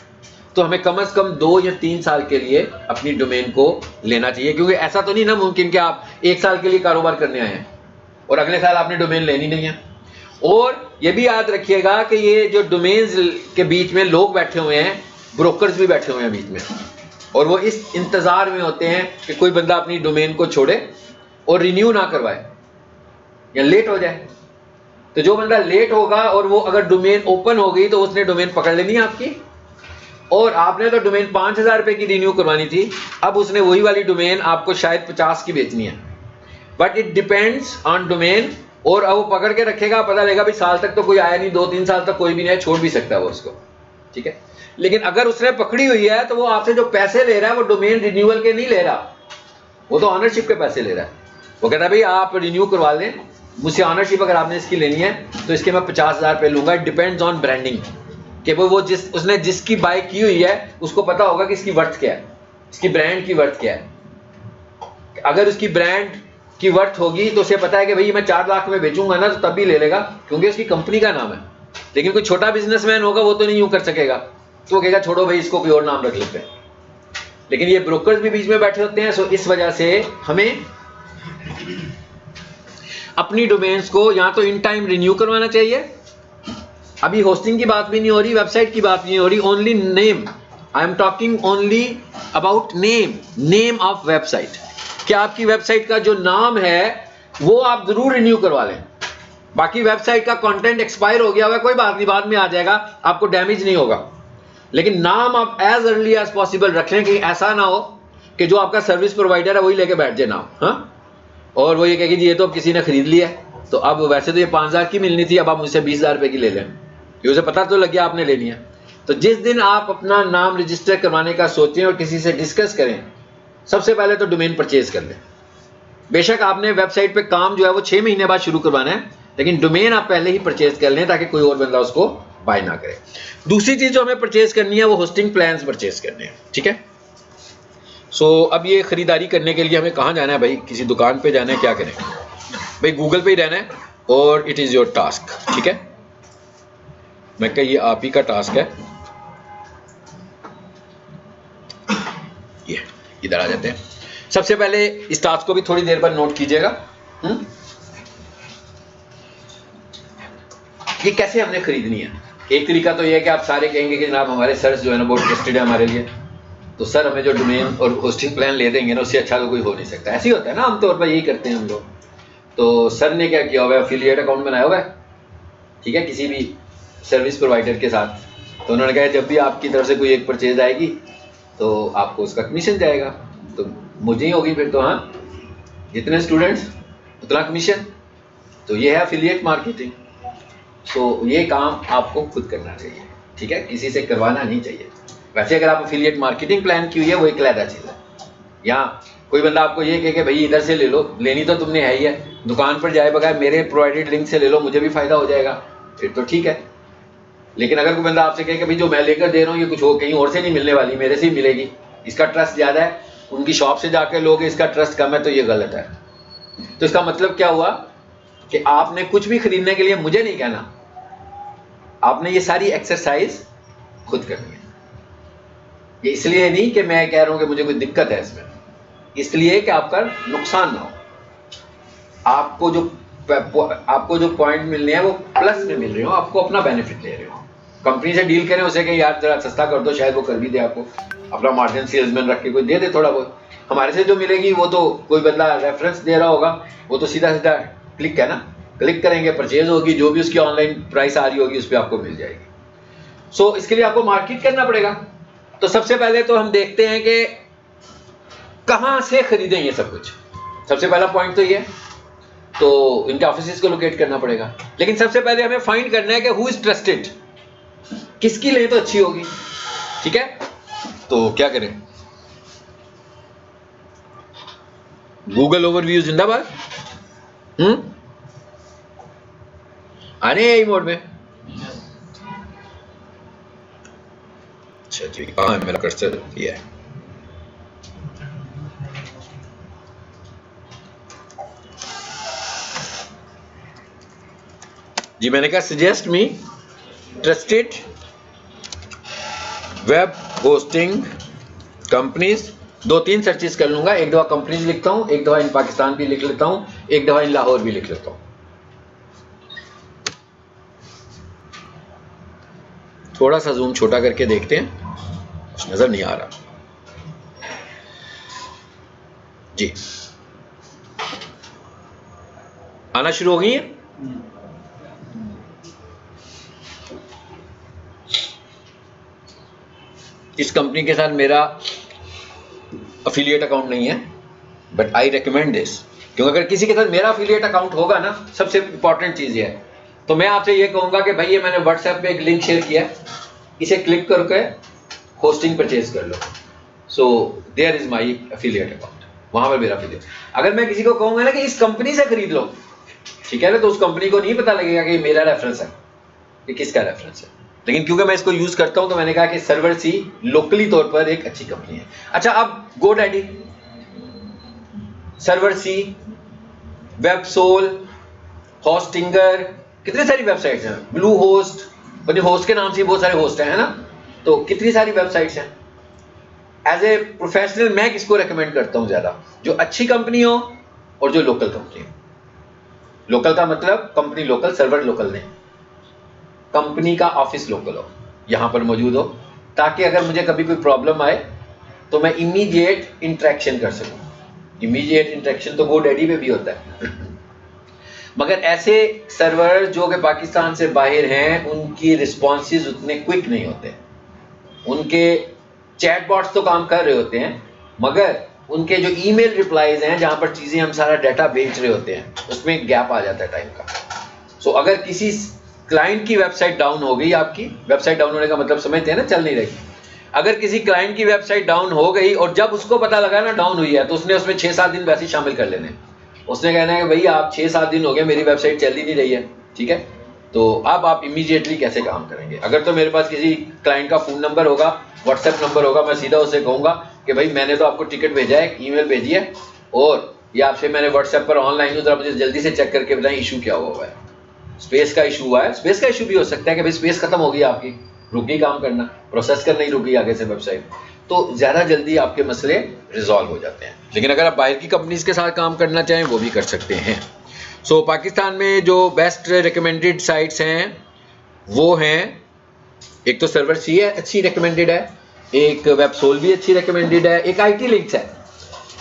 तो हमें कम से कम 2 या 3 साल के लिए अपनी डोमेन को लेना चाहिए, क्योंकि ऐसा तो नहीं ना मुमकिन कि आप 1 साल के लिए कारोबार करने आए हैं और अगले साल आपने डोमेन लेनी नहीं है। और ये भी याद रखिएगा कि ये जो डोमेन्स के बीच में लोग बैठे हुए हैं, ब्रोकर्स भी बैठे हुए हैं बीच में, और वो इस इंतजार में होते हैं कि कोई बंदा अपनी डोमेन को छोड़े और रिन्यू ना करवाए या लेट हो जाए। तो जो बंदा लेट होगा और वो अगर डोमेन ओपन हो गई तो उसने डोमेन पकड़ लेनी है आपकी, और आपने तो डोमेन 5,000 रुपए की रिन्यू करवानी थी, अब उसने वही वाली डोमेन आपको शायद 50 की बेचनी है। But it depends on domain, और अब वो पकड़ के रखेगा, पता लगेगा भाई साल तक तो कोई आया नहीं, 2-3 साल तक कोई भी नहीं, छोड़ भी सकता है वो उसको, ठीक है। लेकिन अगर उसने पकड़ी हुई है तो वो आपसे जो पैसे ले रहा है वो डोमेन रिन्यूअल के नहीं ले रहा, वो तो ऑनरशिप के पैसे ले रहा है। वो कहता है भाई आप रिन्यू करवा लें, मुझसे ऑनरशिप अगर आपने इसकी लेनी है तो इसके मैं 50,000 रुपये लूंगा। इट डिपेंड्स ऑन ब्रांडिंग, कि वो उसने जिसकी बाय की हुई है उसको पता होगा कि इसकी वर्थ क्या है, इसकी ब्रांड की वर्थ क्या है। अगर उसकी ब्रांड की वर्थ होगी तो उसे पता है कि भाई मैं 4 लाख में बेचूंगा ना, तो तब भी ले लेगा क्योंकि उसकी कंपनी का नाम है। लेकिन कोई छोटा बिजनेसमैन होगा वो तो नहीं यूं कर सकेगा, तो वो कहेगा छोड़ो भाई इसको कोई और नाम रख लेते हैं। लेकिन ये ब्रोकर्स भी बीच में बैठे होते हैं, सो इस वजह से हमें अपनी डोमेन्स को या तो इन टाइम रिन्यू करवाना चाहिए। अभी होस्टिंग की बात भी नहीं हो रही, वेबसाइट की बात नहीं हो रही, only name, I am talking only about name of website. क्या आपकी वेबसाइट का जो नाम है वो आप जरूर रिन्यू करवा लें। बाकी वेबसाइट का कंटेंट एक्सपायर हो गया हुआ है, कोई बात नहीं, बाद में आ जाएगा, आपको डैमेज नहीं होगा। लेकिन नाम आप एज अर्ली एज पॉसिबल रख लें, कि ऐसा ना हो कि जो आपका सर्विस प्रोवाइडर है वही लेके बैठ जाए नाम, हाँ, और वो ये कहे कि ये तो अब किसी ने खरीद लिया है, तो अब वैसे तो ये 5,000 की मिलनी थी, अब आप मुझसे 20,000 रुपए की ले लें, ये उसे पता तो लग गया आपने लेनी है। तो जिस दिन आप अपना नाम रजिस्टर करवाने का सोचें और किसी से डिस्कस करें, सबसे पहले तो डोमेन परचेज कर लें। बेशक आपने वेबसाइट पे काम जो है वो 6 महीने बाद शुरू करवाना है, लेकिन डोमेन आप पहले ही परचेज कर लें ताकि कोई और बंदा उसको बाय ना करे। दूसरी चीज जो हमें परचेज करनी है वो होस्टिंग प्लान्स परचेज करने हैं, ठीक है। सो अब ये खरीदारी करने के लिए हमें कहाँ जाना है भाई, किसी दुकान पे जाना है, क्या करें भाई, गूगल पे ही रहना है, और इट इज योर टास्क, ठीक है। मैं कह ये आप ही का टास्क है। ये इधर आ जाते हैं। सबसे पहले इस टास्क को भी थोड़ी देर बाद नोट कीजिएगा। ये कैसे हमने खरीदनी है। एक तरीका तो ये है कि आप सारे कहेंगे कि जनाब हमारे सर्च जो है ना बहुत ट्रस्टेड है हमारे लिए, तो सर हमें जो डोमेन और होस्टिंग प्लान ले देंगे ना उससे अच्छा तो कोई हो नहीं सकता। ऐसे ही होता है ना, आमतौर पर यही करते हैं हम लोग। तो सर ने क्या किया हुआ है, एफिलिएट अकाउंट बनाया हुआ है, ठीक है, किसी भी सर्विस प्रोवाइडर के साथ। तो उन्होंने कहा जब भी आपकी तरफ से कोई एक परचेज आएगी तो आपको उसका कमीशन जाएगा, तो मुझे ही होगी फिर तो, हाँ, जितने स्टूडेंट्स उतना कमीशन। तो ये है एफिलिएट मार्केटिंग। तो ये काम आपको खुद करना चाहिए, ठीक है, किसी से करवाना नहीं चाहिए। वैसे अगर आप एफिलिएट मार्केटिंग प्लान की हुई है वो एक अलग चीज़ है। यहाँ कोई बंदा आपको ये कहे कि भाई इधर से ले लो, लेनी तो तुमने है ही है, दुकान पर जाए बगैर मेरे प्रोवाइडेड लिंक से ले लो, मुझे भी फायदा हो जाएगा, फिर तो ठीक है। लेकिन अगर कोई बंदा आपसे कहे कि भाई जो मैं लेकर दे रहा हूँ ये कुछ हो कहीं और से नहीं मिलने वाली, मेरे से ही मिलेगी, इसका ट्रस्ट ज़्यादा है, उनकी शॉप से जाकर लोगे, इसका ट्रस्ट कम है, तो ये गलत है। तो इसका मतलब क्या हुआ कि आपने कुछ भी खरीदने के लिए मुझे नहीं कहना, आपने ये सारी एक्सरसाइज खुद करनी है। ये इसलिए नहीं कि मैं कह रहा हूं कि मुझे कोई दिक्कत है इसमें, इसलिए कि आपका नुकसान ना हो। आपको जो पॉइंट मिलने हैं वो प्लस में मिल रहे हो, आपको अपना बेनिफिट ले रहे हो। कंपनी से डील करें उसे कि यार जरा सस्ता कर दो, शायद वो कर भी दे, आपको अपना मार्जिन सेल्समैन रख के कोई दे दे थोड़ा बहुत। हमारे से जो मिलेगी वो तो कोई बंदा रेफरेंस दे रहा होगा, वो तो सीधा सीधा क्लिक है ना, क्लिक करेंगे परचेज होगी, जो भी उसकी ऑनलाइन प्राइस आ रही होगी उस पर आपको मिल जाएगी। सो इसके लिए आपको मार्केट करना पड़ेगा। तो सबसे पहले तो हम देखते हैं कि कहां से खरीदें ये सब कुछ। सबसे पहला पॉइंट तो ये, तो इनके ऑफिस को लोकेट करना पड़ेगा। लेकिन सबसे पहले हमें फाइंड करना है कि हु इज ट्रस्टेड, किसकी ले तो अच्छी होगी, ठीक है। तो क्या करें, गूगल ओवरव्यू जिंदाबाद, आने यही मोड में। अच्छा जी, कहाँ है मेरा कर्सर? ये है। जी मैंने कहा suggest me trusted web hosting companies. 2-3 searches कर लूंगा, एक दफा कंपनीज लिखता हूं, एक दफा इन पाकिस्तान भी लिख लेता हूं, एक दफा इन लाहौर भी लिख लेता हूं। थोड़ा सा जूम छोटा करके देखते हैं, कुछ नजर नहीं आ रहा जी। आना शुरू हो गई है। इस कंपनी के साथ मेरा अफिलिएट अकाउंट नहीं है, बट आई रिकमेंड दिस, क्योंकि अगर किसी के साथ मेरा अफिलिएट अकाउंट होगा ना, सबसे इंपॉर्टेंट चीज ये है, तो मैं आपसे ये कहूंगा कि भाई ये मैंने व्हाट्सएप पे एक लिंक शेयर किया, इसे क्लिक करके होस्टिंग परचेज कर लो। So there is my affiliate account, वहां पर मेरा अफिलिएट। अगर मैं किसी को कहूंगा ना कि इस कंपनी से खरीद लो, ठीक है ना, तो उस कंपनी को नहीं पता लगेगा कि मेरा रेफरेंस है, ये किसका रेफरेंस है। लेकिन क्योंकि मैं इसको यूज करता हूं तो मैंने कहा कि सर्वर सी लोकली तौर पर एक अच्छी कंपनी है। अच्छा, अब GoDaddy, सर्वर सी, वेबसोल, होस्टिंगर, कितनी सारी वेबसाइट्स हैं, ब्लू होस्ट, बल्कि होस्ट के नाम से बहुत सारे होस्ट हैं, है ना, तो कितनी सारी वेबसाइट्स हैं। एज ए प्रोफेशनल मैं किसको रेकमेंड करता हूं ज्यादा? जो अच्छी कंपनी हो और जो लोकल कंपनी हो। लोकल का मतलब कंपनी लोकल, सर्वर लोकल नहीं, कंपनी का ऑफिस लोकल हो, यहां पर मौजूद हो, ताकि अगर मुझे कभी कोई प्रॉब्लम आए तो मैं इमीडिएट इंटरेक्शन कर सकूं। इमीडिएट इंटरेक्शन तो GoDaddy पे भी होता है मगर ऐसे सर्वर जो कि पाकिस्तान से बाहर हैं, उनकी रिस्पॉन्सेज उतने क्विक नहीं होते। उनके चैटबॉट्स तो काम कर रहे होते हैं, मगर उनके जो ईमेल रिप्लाईज हैं, जहां पर चीजें हम सारा डाटा बेच रहे होते हैं, उसमें गैप आ जाता है टाइम का। सो अगर किसी क्लाइंट की वेबसाइट डाउन हो गई, आपकी वेबसाइट डाउन होने का मतलब समझते हैं ना, चल नहीं रही। अगर किसी क्लाइंट की वेबसाइट डाउन हो गई और जब उसको पता लगा ना डाउन हुई है, तो उसने उसमें 6-7 दिन वैसे ही शामिल कर लेने। उसने कहना है कि भाई आप 6-7 दिन हो गए, मेरी वेबसाइट चल ही नहीं रही है, ठीक है, तो अब आप इमीडिएटली कैसे काम करेंगे? अगर तो मेरे पास किसी क्लाइंट का फोन नंबर होगा, व्हाट्सएप नंबर होगा, मैं सीधा उससे कहूंगा कि भाई मैंने तो आपको टिकट भेजा है, ईमेल भेजी है, और ये आपसे मैंने व्हाट्सएप पर ऑनलाइन हूं, जरा मुझे जल्दी से चेक करके बताएं इशू क्या हुआ है। स्पेस का इशू हुआ है, स्पेस का इशू भी हो सकता है कि भाई स्पेस खत्म हो गई आपकी, रुक गई काम करना, प्रोसेस करना ही रुक गई आगे से वेबसाइट, तो ज्यादा जल्दी आपके मसले रिजॉल्व हो जाते हैं। लेकिन अगर आप बाहर की कंपनीज के साथ काम करना चाहें वो भी कर सकते हैं। सो पाकिस्तान में जो बेस्ट रिकमेंडेड साइट्स हैं वो हैं, एक तो सर्वर सी है, अच्छी रिकमेंडेड है, एक वेबसोल भी अच्छी रिकमेंडेड है, एक IT लिंक्स है,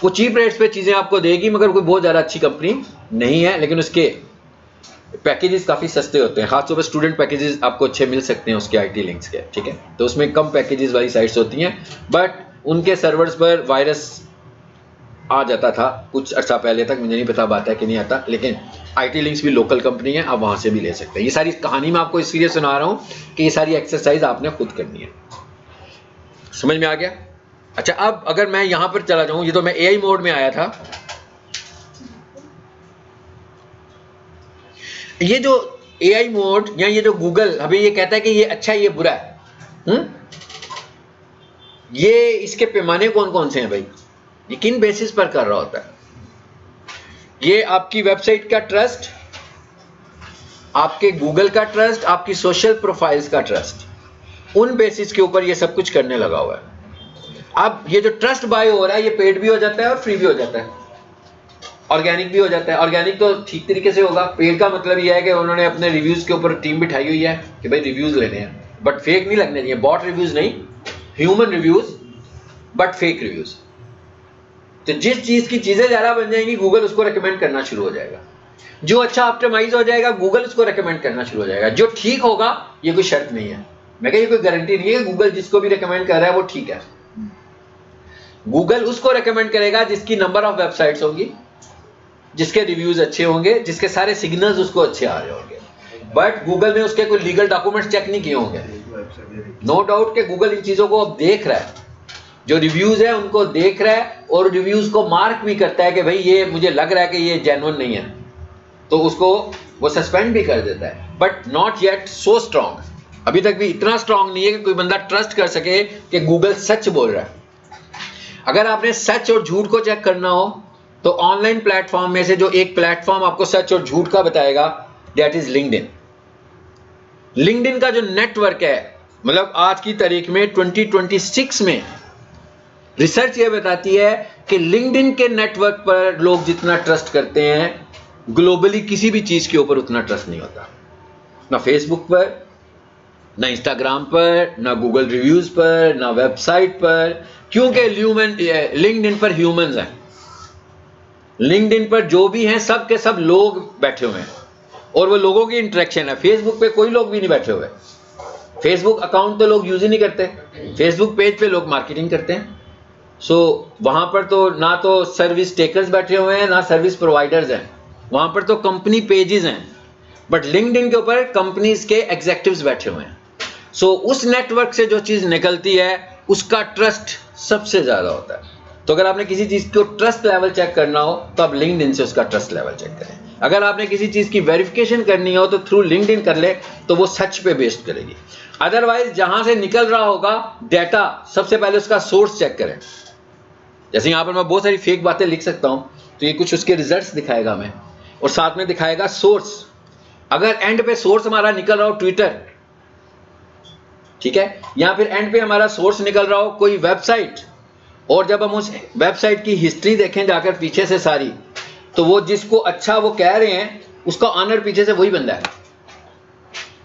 वो चीप रेट्स पे चीजें आपको देगी, मगर कोई बहुत ज्यादा अच्छी कंपनी नहीं है, लेकिन उसके पैकेजेस काफी सस्ते होते हैं, खासतौर पर स्टूडेंट पैकेजेस आपको अच्छे मिल सकते हैं उसके IT लिंक्स के, ठीक है, तो उसमें कम पैकेजेस वाली साइट्स होती हैं, बट उनके सर्वर्स पर वायरस आ जाता था कुछ अर्सा पहले तक, मुझे नहीं पता अब आता है कि नहीं आता, लेकिन IT लिंक्स भी लोकल कंपनी है, आप वहां से भी ले सकते हैं। ये सारी कहानी मैं आपको इसलिए सुना रहा हूं कि ये सारी एक्सरसाइज आपने खुद करनी है। समझ में आ गया? अच्छा, अब अगर मैं यहां पर चला जाऊं, ये तो मैं AI मोड में आया था, ये जो AI मोड या ये जो गूगल अभी ये कहता है कि ये अच्छा है ये बुरा है, ये इसके पैमाने कौन कौन से हैं भाई? ये किन बेसिस पर कर रहा होता है? ये आपकी वेबसाइट का ट्रस्ट, आपके गूगल का ट्रस्ट, आपकी सोशल प्रोफाइल्स का ट्रस्ट, उन बेसिस के ऊपर ये सब कुछ करने लगा हुआ है। अब ये जो ट्रस्ट बाय हो रहा है, ये पेड भी हो जाता है और फ्री भी हो जाता है, ऑर्गेनिक भी हो जाता है। ऑर्गेनिक तो ठीक तरीके से होगा, पेड का मतलब यह है कि उन्होंने अपने रिव्यूज के ऊपर टीम बिठाई हुई है कि भाई रिव्यूज लेने हैं, बट फेक नहीं लगने चाहिए, बॉट रिव्यूज नहीं, human reviews but fake reviews. तो जिस चीज की चीजें ज्यादा बन जाएंगी, गूगल उसको रेकमेंड करना शुरू हो जाएगा। जो अच्छा ऑप्टिमाइज हो जाएगा, गूगल उसको रेकमेंड करना शुरू हो जाएगा। जो ठीक होगा, ये कोई शर्त नहीं है, मैं कह ये कोई गारंटी नहीं है कि गूगल जिसको भी रेकमेंड कर रहा है वो ठीक है। गूगल उसको रेकमेंड करेगा जिसकी नंबर ऑफ वेबसाइट्स होंगी, जिसके रिव्यूज अच्छे होंगे, जिसके सारे सिग्नल्स उसको अच्छे आ रहे होंगे, बट गूगल ने उसके कोई लीगल डॉक्यूमेंट्स चेक नहीं किए होंगे। नो डाउट कि गूगल इन चीजों को अब देख रहा है, जो रिव्यूज है उनको देख रहा है और रिव्यूज को मार्क भी करता है कि भाई ये मुझे लग रहा है कि ये जेन्युइन नहीं है, तो उसको वो सस्पेंड भी कर देता है, but not yet so strong. अभी तक भी इतना स्ट्रांग नहीं है कि कोई बंदा ट्रस्ट कर सके कि गूगल सच बोल रहा है। अगर आपने सच और झूठ को चेक करना हो तो ऑनलाइन प्लेटफॉर्म में से जो एक प्लेटफॉर्म आपको सच और झूठ का बताएगा, दैट इज लिंक्डइन। लिंक्डइन का जो नेटवर्क है, मतलब आज की तारीख में 2026 में रिसर्च ये बताती है कि लिंक्डइन के नेटवर्क पर लोग जितना ट्रस्ट करते हैं, ग्लोबली किसी भी चीज के ऊपर उतना ट्रस्ट नहीं होता। ना फेसबुक पर, ना इंस्टाग्राम पर, ना गूगल रिव्यूज पर, ना वेबसाइट पर, क्योंकि लिंक्डइन पर ह्यूमंस हैं। लिंक्डइन पर जो भी हैं सब के सब लोग बैठे हुए हैं और वो लोगों की इंटरेक्शन है। फेसबुक पे कोई लोग भी नहीं बैठे हुए। फेसबुक अकाउंट तो लोग यूज ही नहीं करते, फेसबुक पेज पे लोग मार्केटिंग करते हैं। सो वहां पर तो ना तो सर्विस टेकर्स बैठे हुए हैं, ना सर्विस प्रोवाइडर्स हैं, वहां पर तो कंपनी पेजेस हैं। बट लिंक्डइन के ऊपर कंपनीज के एग्जेक्टिव्स बैठे हुए हैं। सो उस नेटवर्क से जो चीज निकलती है उसका ट्रस्ट सबसे ज्यादा होता है। तो अगर आपने किसी चीज को ट्रस्ट लेवल चेक करना हो तो आप लिंक्डइन से उसका ट्रस्ट लेवल चेक करें। अगर आपने किसी चीज की वेरिफिकेशन करनी हो तो थ्रू लिंक्डइन कर ले, तो वो सच पे बेस्ड करेगी। अदरवाइज जहां से निकल रहा होगा डाटा, सबसे पहले उसका सोर्स चेक करें। जैसे यहां पर मैं बहुत सारी फेक बातें लिख सकता हूं, तो ये कुछ उसके रिजल्ट्स दिखाएगा हमें, और साथ में दिखाएगा सोर्स। अगर एंड पे सोर्स हमारा निकल रहा हो ट्विटर, ठीक है, या फिर एंड पे हमारा सोर्स निकल रहा हो कोई वेबसाइट, और जब हम उस वेबसाइट की हिस्ट्री देखें जाकर पीछे से सारी, तो वो जिसको अच्छा वो कह रहे हैं उसका ऑनर पीछे से वही बंदा है।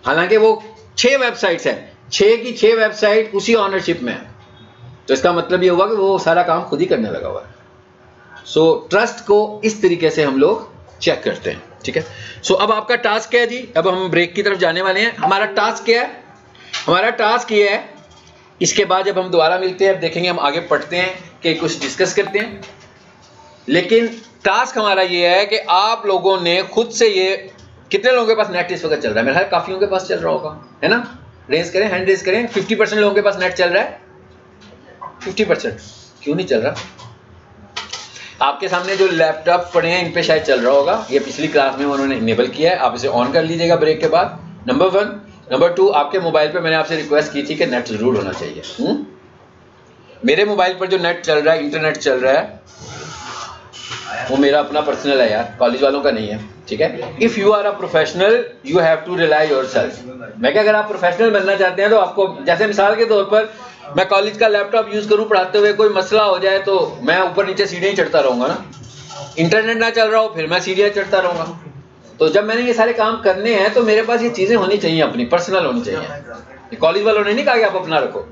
हालांकि वो 6 वेबसाइट्स हैं, 6 की 6 वेबसाइट उसी ऑनरशिप में है, तो इसका मतलब ये हुआ कि वो सारा काम खुद ही करने लगा हुआ है। सो ट्रस्ट को इस तरीके से हम लोग चेक करते हैं, ठीक है। सो अब आपका टास्क क्या है जी? अब हम ब्रेक की तरफ जाने वाले हैं। हमारा टास्क क्या है? हमारा टास्क ये है, इसके बाद जब हम दोबारा मिलते हैं, अब देखेंगे, हम आगे पढ़ते हैं कि कुछ डिस्कस करते हैं। लेकिन टास्क हमारा ये है कि आप लोगों ने खुद से ये, कितने लोगों के पास नेट इस वक्त चल रहा है? मेरे ख्याल काफी लोगों के पास चल रहा होगा, है ना? रेज करें, हैंड रेज करें। 50% लोगों के पास नेट चल रहा है। 50% क्यों नहीं चल रहा? आपके सामने जो लैपटॉप पड़े हैं इन पे शायद चल रहा होगा, ये पिछली क्लास में उन्होंने इनेबल किया है, आप इसे ऑन कर लीजिएगा ब्रेक के बाद। नंबर 1। नंबर 2, आपके मोबाइल पे मैंने आपसे रिक्वेस्ट की थी कि नेट जरूर होना चाहिए। मेरे मोबाइल पर जो नेट चल रहा है, इंटरनेट चल रहा है, वो मेरा अपना पर्सनल है यार, कॉलेज वालों का नहीं है, ठीक है। If you are a professional you have to rely yourself. मैं क्या, अगर आप प्रोफेशनल बनना चाहते हैं तो आपको, जैसे मिसाल के तौर पर मैं कॉलेज का लैपटॉप यूज करूं पढ़ाते हुए, कोई मसला हो जाए तो मैं ऊपर नीचे सीढ़ियां चढ़ता रहूंगा ना। इंटरनेट ना चल रहा हो फिर मैं सीढ़ियां चढ़ता रहूंगा। तो जब मैंने ये सारे काम करने हैं तो मेरे पास ये चीजें होनी चाहिए, अपनी पर्सनल होनी चाहिए। कॉलेज वालों ने नहीं कहा कि आप अपना रखो,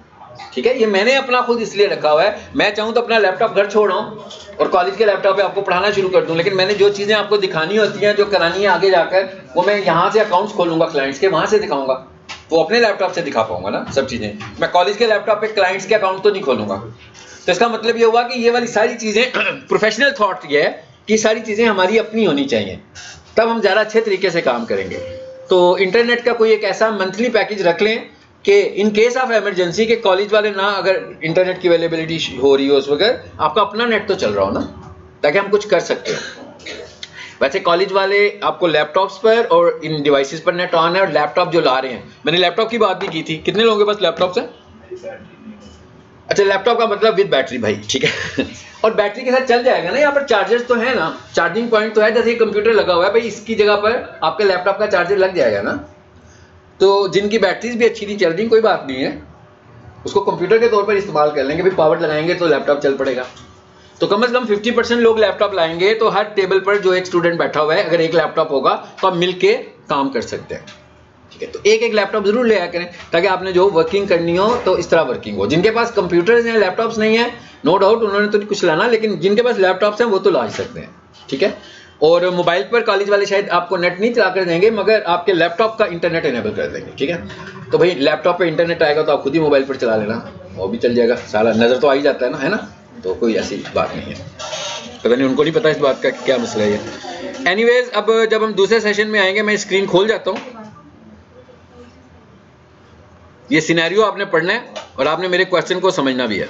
ठीक है, ये मैंने अपना खुद इसलिए रखा हुआ है। मैं चाहूं तो अपना लैपटॉप घर छोड़ आऊं और कॉलेज के लैपटॉप पे आपको पढ़ाना शुरू कर दूं, लेकिन मैंने जो चीजें आपको दिखानी होती हैं, जो करानी है आगे जाकर, वो मैं यहाँ से अकाउंट्स खोलूंगा क्लाइंट्स के, वहां से दिखाऊंगा, वो अपने लैपटॉप से दिखा पाऊंगा ना सब चीजें। मैं कॉलेज के लैपटॉप पे क्लाइंट्स के अकाउंट तो नहीं खोलूंगा। तो इसका मतलब ये हुआ कि ये वाली सारी चीजें, प्रोफेशनल थॉट ये है कि सारी चीजें हमारी अपनी होनी चाहिए, तब हम ज़्यादा अच्छे तरीके से काम करेंगे। तो इंटरनेट का कोई एक ऐसा मंथली पैकेज रख लें कि इन केस ऑफ इमरजेंसी के कॉलेज वाले ना, अगर इंटरनेट की अवेलेबिलिटी हो रही हो उस वक्त, आपका अपना नेट तो चल रहा हो ना, ताकि हम कुछ कर सकते हो। वैसे कॉलेज वाले आपको लैपटॉप्स पर और इन डिवाइसेस पर नेट ऑन है, और लैपटॉप जो ला रहे हैं, मैंने लैपटॉप की बात भी की थी। कितने लोगों के पास लैपटॉप्स हैं? अच्छा, लैपटॉप का मतलब विद बैटरी भाई, ठीक है। और बैटरी के साथ चल जाएगा ना, यहाँ पर चार्जर्स तो है ना, चार्जिंग पॉइंट तो है, जैसे ये कंप्यूटर लगा हुआ है भाई, इसकी जगह पर आपके लैपटॉप का चार्जर लग जाएगा ना। तो जिनकी बैटरीज भी अच्छी नहीं चल रही, कोई बात नहीं है, उसको कंप्यूटर के तौर पर इस्तेमाल कर लेंगे, भाई पावर लगाएंगे तो लैपटॉप चल पड़ेगा। तो कम से कम 50% लोग लैपटॉप लाएंगे, तो हर टेबल पर जो एक स्टूडेंट बैठा हुआ है, अगर एक लैपटॉप होगा तो आप मिलके काम कर सकते हैं, ठीक है। तो एक लैपटॉप जरूर ले आया करें, ताकि आपने जो वर्किंग करनी हो तो इस तरह वर्किंग हो। जिनके पास कंप्यूटर्स हैं, लैपटॉप्स नहीं है, नो डाउट उन्होंने तो कुछ लाना, लेकिन जिनके पास लैपटॉप्स हैं वो तो ला सकते हैं, ठीक है। और मोबाइल पर कॉलेज वाले शायद आपको नेट नहीं चला कर देंगे, मगर आपके लैपटॉप का इंटरनेट इनेबल कर देंगे, ठीक है। तो भाई लैपटॉप पे इंटरनेट आएगा तो आप खुद ही मोबाइल पर चला लेना, वो भी चल जाएगा, सारा नज़र तो आ ही जाता है ना, तो कोई ऐसी बात नहीं है। पता नहीं उनको नहीं पता इस बात का क्या मसला है। एनीवेज, अब जब हम दूसरे सेशन में आएंगे, मैं स्क्रीन खोल जाता हूँ। ये सिनेरियो आपने पढ़ना है और आपने मेरे क्वेश्चन को समझना भी है।